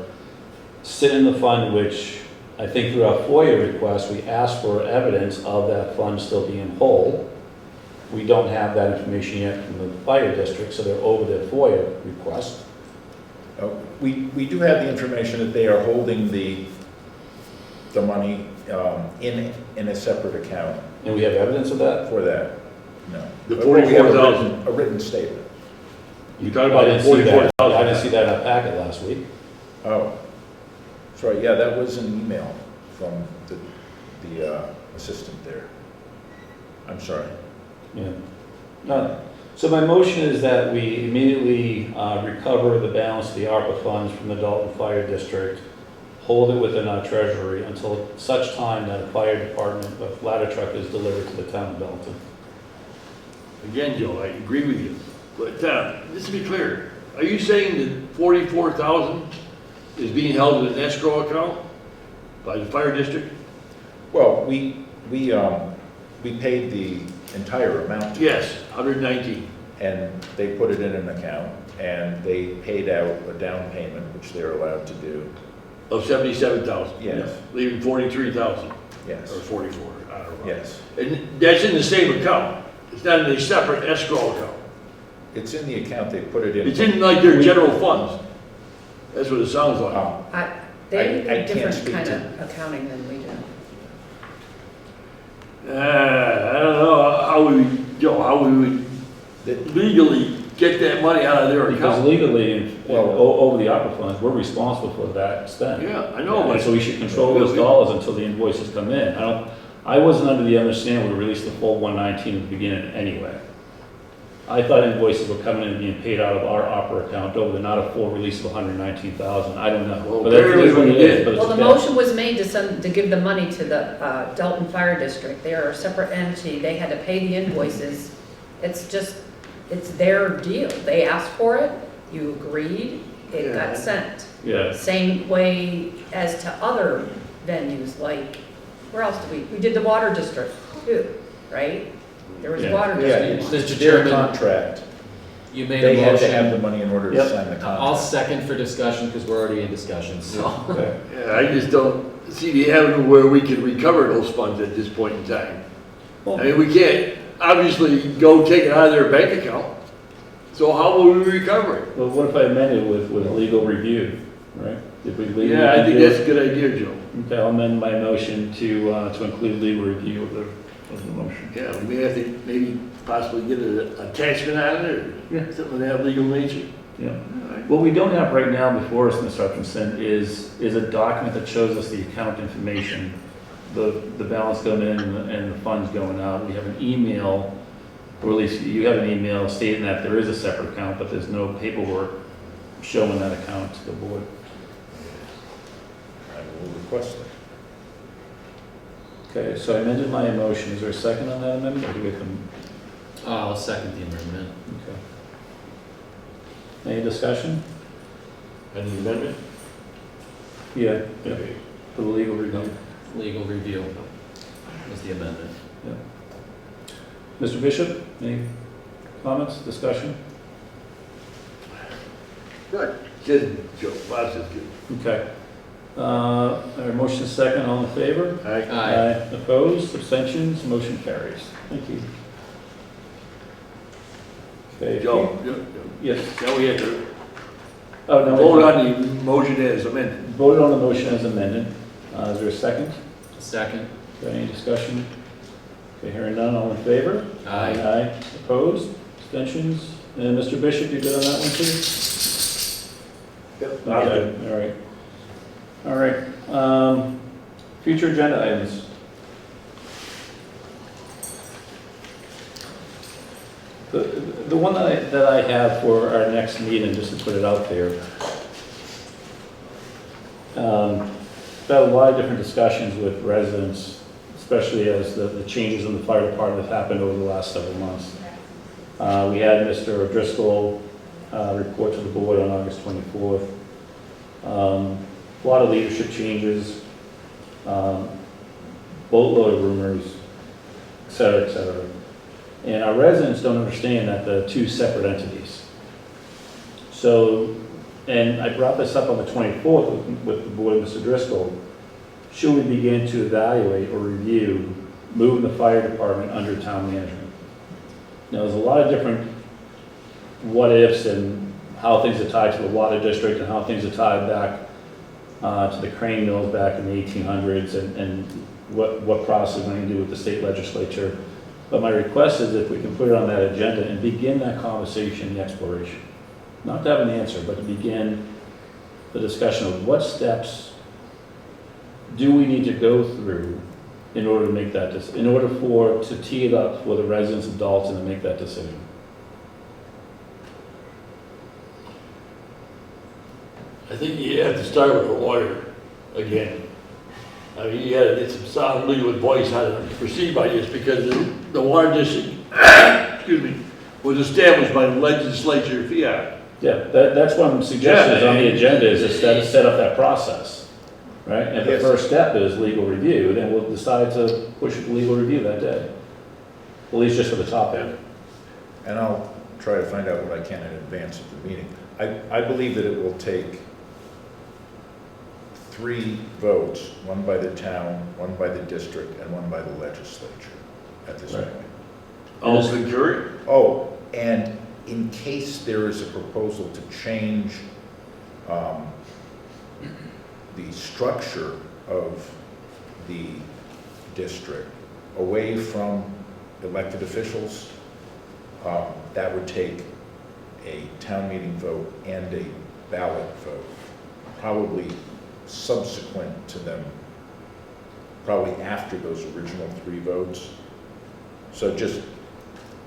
sitting in the fund, which I think through our FOIA request, we asked for evidence of that fund still being whole. We don't have that information yet from the fire district, so they're over their FOIA request. we do have the information that they are holding the money in a separate account And we have evidence of that? for that. No. The But we have 44,000. a written statement. You talking I about the didn't see that. 44,000? I didn't see that in our packet last week. Oh, sorry, yeah, that was an email from the assistant there. I'm sorry. Yeah. So my motion is that we immediately recover the balance of the ARPA funds from the Dalton Fire District, hold it within our treasury until such time that a fire department, a ladder truck is delivered to the town of Dalton. Again, Joe, I agree with you, but just to be clear, are you saying that 44,000 is being held in an escrow account by the fire district? Well, we paid the entire amount. Yes, 119. And they put it in an account, and they paid out a down payment, which they're allowed to do. Of 77,000? Yes. Leaving 43,000, Yes, or 44, I don't know. yes. And that's in the same account? It's not in a separate escrow account? It's in the account, they put it in. It's in like their general funds? That's what it sounds like. They I have can't different speak kind to- of accounting than we do. I don't know how we would legally get that money out of their Because account. legally, Well- over the ARPA funds, we're responsible for that spend. Yeah, I know, And but. so we should control those dollars until the invoices come in. I wasn't under the understanding we released the full 119 at the beginning anyway. I thought invoices were coming in and being paid out of our opera account over, not a full release of 119,000, I don't know. Well, But that's apparently what we it is, did. but it's Well, the okay. motion was made to give the money to the Dalton Fire District. They are a separate entity. They had to pay the invoices. It's their deal. They asked for it, you agreed, it Yeah. got sent. Yeah, Same way as to other venues, like, where else did we did the water district too, right? There was Yeah. water Yeah, district. it's Mr. their Chairman, contract. You made They a had to have the motion. money in order to Yep. sign the contract. I'll second for discussion because we're already in discussion, so. okay. Yeah, I just don't see the avenue where we can recover those funds at this point in time. Well, I mean, we can't obviously go take it out of their bank account. So how will we recover it? well, what if I amend it with legal review, right? If we legally Yeah, I think review- that's a good idea, Joe. Okay, I'll amend my motion to include legal review of the motion. Yeah, we may have to maybe possibly get an attachment on it or something of that legal nature. Yeah. All right. What we don't have right now before us, Mr. Hutchinson, is a document that shows us the account information, the balance going in and the funds going out. We have an email, or at least you have an email stating that there is a separate account, but there's no paperwork showing that account to the board. I will request it. Okay, so I amended my motion. Is there a second on that amendment, or do we have to? I'll second the amendment. Okay. Any discussion? Any amendment? Yeah, for the legal review. Legal review was the amendment. Mr. Bishop, any comments, discussion? Good. Good, Joe. Bob says good. Okay. Our motion is second, all in favor? Aye. Opposed, abstentions, motion carries. Thank you. Okay. Joe, Yes. now we have to Oh, no. vote on the motion as amended. Voted on the motion as amended. Is there a second? Second. Any discussion? Okay, hearing none, all in favor? Aye. Aye. Opposed, abstentions? And Mr. Bishop, you good on that one too? Yep. Okay, all right. All right. Future agenda items. The one that I have for our next meeting, just to put it out there, had a lot of different discussions with residents, especially as the changes in the fire department have happened over the last several months. We had Mr. Driscoll report to the board on August 24th. A lot of leadership changes, boatload of rumors, et cetera, et cetera. And our residents don't understand that they're two separate entities. So, and I brought this up on the 24th with the board, Mr. Driscoll. Should we begin to evaluate or review moving the fire department under town management? Now, there's a lot of different what-ifs and how things are tied to the water district and how things are tied back to the crane mills back in the 1800s and what process we're going to do with the state legislature. But my request is if we can put it on that agenda and begin that conversation, the exploration. Not to have an answer, but to begin the discussion of what steps do we need to go through in order to make that, to tee it up for the residents of Dalton to make that decision. I think you have to start with a lawyer again. I mean, you gotta get some sound legal advice how to proceed by this, because the water district, excuse me, was established by the legislature fiat. Yeah, that's what I'm suggesting is on the agenda, is to set up that process, right? And the Yes. first step is legal review, then we'll decide to push it to legal review that day. At least just for the top end. And I'll try to find out what I can in advance of the meeting. I believe that it will take 3 votes, one by the town, one by the district, and one by the legislature at this Right. point. All concurrent? Oh, and in case there is a proposal to change the structure of the district away from elected officials, that would take a town meeting vote and a ballot vote, probably subsequent to them, probably after those original 3 votes. So just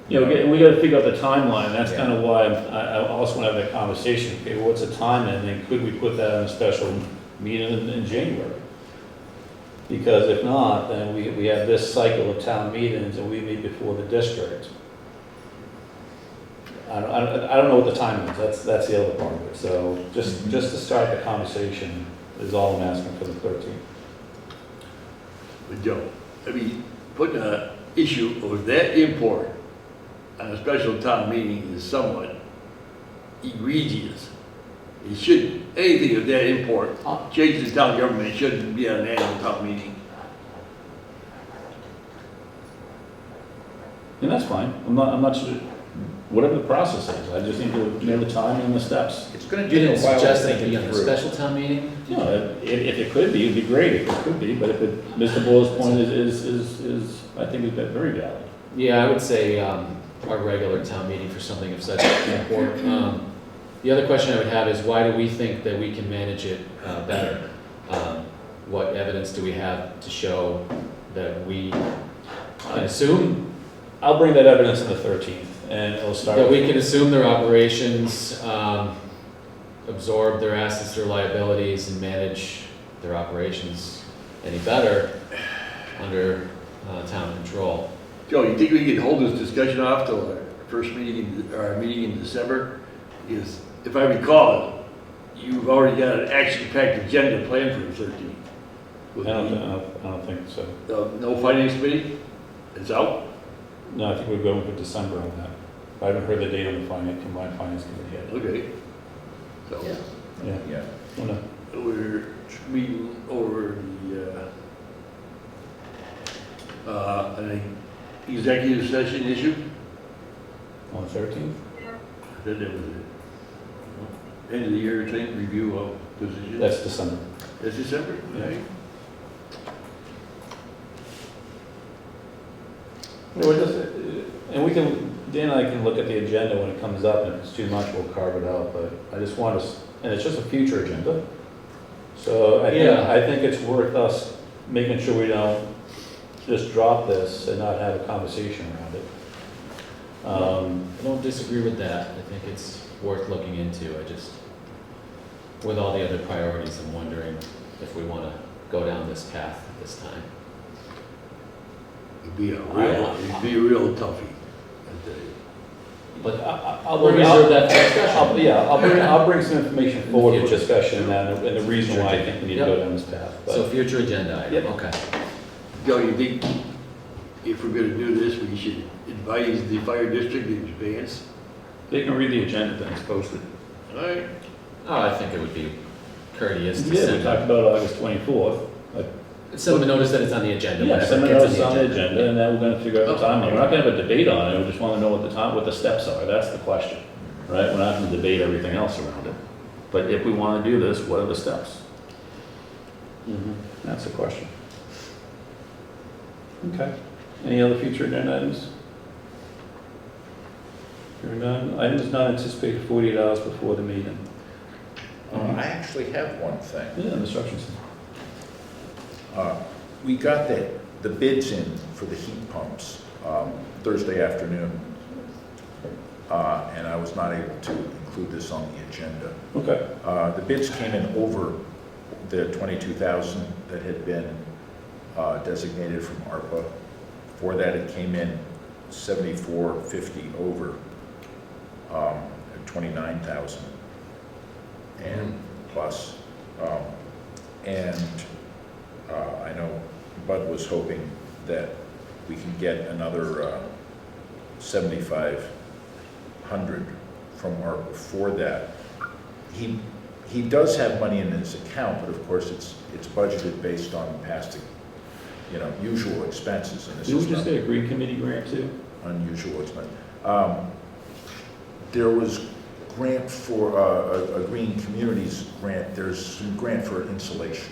You know, we gotta figure out the timeline, that's Yeah. kind of why I also want to have that conversation. Okay, what's the timeline, and could we put that in a special meeting in January? Because if not, then we have this cycle of town meetings, and we meet before the district. I don't know what the timing is, that's the other part of it, so just to start the conversation is all I'm asking for the 13th. But Joe, I mean, putting an issue of that import on a special town meeting is somewhat egregious. It shouldn't, anything of that import, changes the town government shouldn't be at an annual town meeting. And that's fine, I'm not sure, whatever the process is, I just need to know the time and the steps. It's gonna You take a didn't while to suggest think that be it on a through. special town meeting? You know, if it could be, it'd be great if it could be, but if it, Mr. Boyle's point is, I think is very valid. Yeah, I would say our regular town meeting for something of such import. The other question I would have is why do we think that we can manage it better? What evidence do we have to show that we can assume? I'll bring that evidence on the 13th, and it'll start. That we can assume their operations, absorb their assets, their liabilities, and manage their operations any better under town control. Joe, you think we can hold this discussion off till our first meeting, our meeting in December? Because if I recall, you've already got an action-packed agenda planned for the 13th. I don't think so. No finance committee? It's out? No, I think we're going for December on that. I haven't heard the date on the combined finance committee yet. Okay. So, Yeah. Yeah. Oh, no. we're meeting over an executive session issue? On the 13th? Then there was an end of the year thing, review of positions? That's December. That's December? Yeah. Okay. No, it doesn't, and we can, Dan and I can look at the agenda when it comes up, and if it's too much, we'll carve it out, but I just want us, and it's just a future agenda. So I think it's worth us making sure we don't just drop this and not have a conversation around it. I don't disagree with that. I think it's worth looking into. I just, with all the other priorities, I'm wondering if we want to go down this path at this time. It'd be a real toughie. I tell you. But We'll reserve that for discussion. I'll bring some information forward for Future. discussion and the reason why I think we need to go down this path. So But future agenda item, Yep. okay. Joe, you think if we're gonna do this, we should advise the fire district in advance? they can read the agenda that is posted. All right. Oh, I think it would be courteous to Yeah, we send talked about August 24th. them a notice that it's on the agenda. Yeah, whenever send it it gets out on the agenda, and then we're gonna figure out the timeline. We're not gonna have a debate on it, we just wanna know what the steps are, that's the question, right? We're not gonna debate everything else around it. But if we wanna do this, what are the steps? That's the question. Okay. Any other future agenda items? Hearing none, items not anticipated 48 hours before the meeting. I actually have one thing. Yeah, instructions. We got the bids in for the heat pumps Thursday afternoon, and I was not able to include this on the agenda. Okay. The bids came in over the 22,000 that had been designated from ARPA. For that, it came in 7450 over 29,000 and plus. And I know Bud was hoping that we can get another 7,500 from ARPA for that. He does have money in his account, but of course it's budgeted based on past, usual expenses. And this Did we is just not get a green committee grant too? unusual expense. There was grant for a green communities grant. There's some grant for insulation.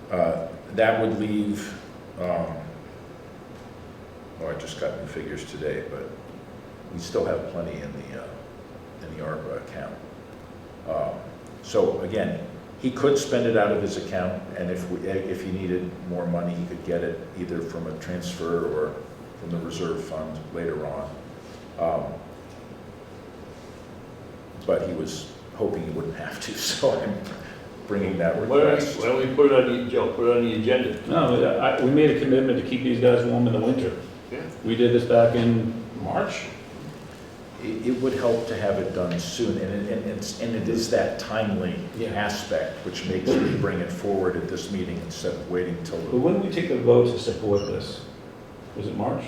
That would leave, I just got new figures today, but we still have plenty in the ARPA account. So again, He could spend it out of his account, and if he needed more money, he could get it either from a transfer or from the reserve fund later on. But he was hoping he wouldn't have to, so I'm bringing that request. Why don't we put it on the, Joe, put it on the agenda? No, we made a commitment to keep these guys warm in the winter. Yeah. We did this back in March. It would help to have it done soon, and it is that timely Yeah. aspect which makes me bring it forward at this meeting instead of waiting till. But when did we take the vote to support this? Was it March?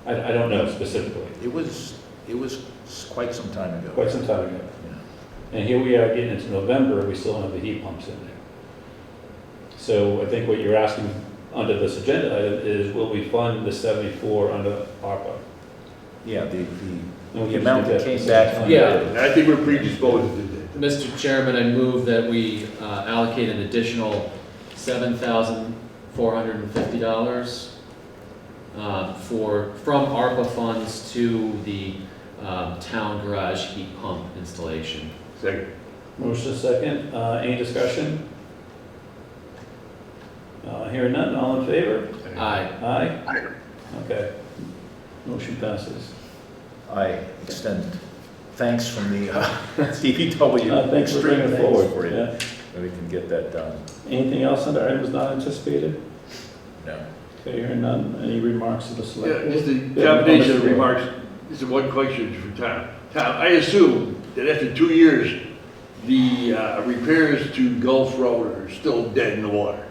I don't know specifically. It was quite some time ago. Quite some time ago. Yeah. And here we are getting into November, we still don't have the heat pumps in there. So I think what you're asking under this agenda item is, will we fund the 74 under ARPA? Yeah, the we amount that just came did back that. from. Yeah. I think we're predisposed to do that. Mr. Chairman, I move that we allocate an additional $7,450 from ARPA funds to the town garage heat pump installation. Second. Motion second, any discussion? Hearing none, all in favor? Aye. Aye? Okay. Motion passes. I extend thanks from the DPW. Thanks for bringing it Extreme forward. thanks for you, Yeah. that we can get that done. Anything else under items not anticipated? No. Okay, hearing none, any remarks of the select? Yeah, board? just a Yeah, combination of Mr. Moore. remarks. This is one question for Tom. Tom, I assume that after 2 years, the repairs to Gulf Road are still dead in the water.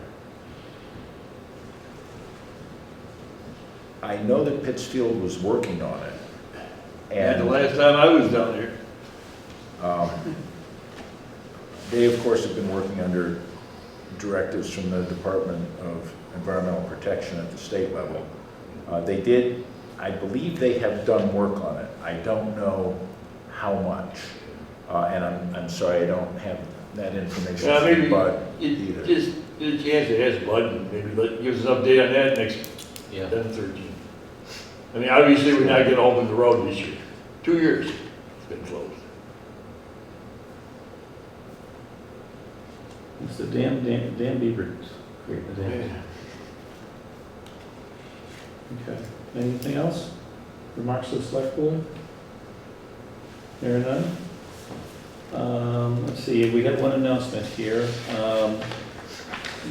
I know that Pittsfield was working on it. And the last time I was down there, They, of course, have been working under directives from the Department of Environmental Protection at the state level. I believe they have done work on it. I don't know how much. And I'm sorry, I don't have that information from maybe Bud it either. just, there's a chance it has Bud, and maybe give us an update on that next Yeah. 10-13. I mean, obviously, we're not gonna open the road this year. 2 years, it's been closed. It's the damn beaver creating the dam. Okay, anything else? Remarks to the select board? Hearing none? Let's see, we have one announcement here.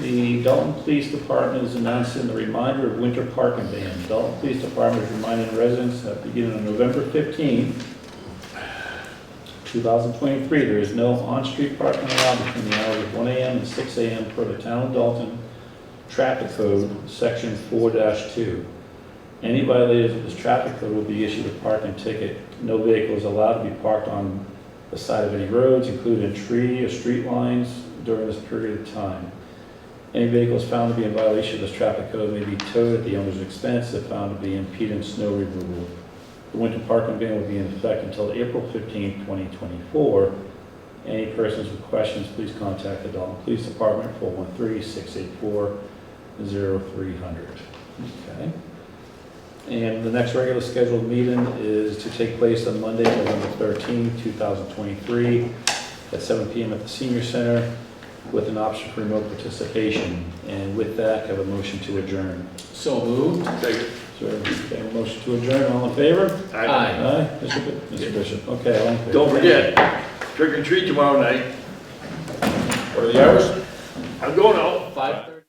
The Dalton Police Department is announcing the reminder of winter parking ban. Dalton Police Department is reminding residents that beginning on November 15th, 2023, there is no on-street parking allowed between the hours of 1 a.m. and 6 a.m. per the Town of Dalton Traffic Code, Section 4-2. Any violators of this traffic code will be issued a parking ticket. No vehicle is allowed to be parked on the side of any roads, including tree or street lines, during this period of time. Any vehicles found to be in violation of this traffic code may be towed at the owner's expense if found to be impeding snow removal. The winter parking ban will be in effect until April 15, 2024. Any persons with questions, please contact the Dalton Police Department, 413-684-0300. Okay. And the next regular scheduled meeting is to take place on Monday, November 13, 2023, at 7 p.m. at the Senior Center, with an option for remote participation. And with that, have a motion to adjourn. So moved. Second. So, okay, a motion to adjourn, all in favor? Aye. Aye, Mr. Bishop, okay, all in favor. Don't forget, trick or treat tomorrow night. What are the hours? I'm going out. 5:30.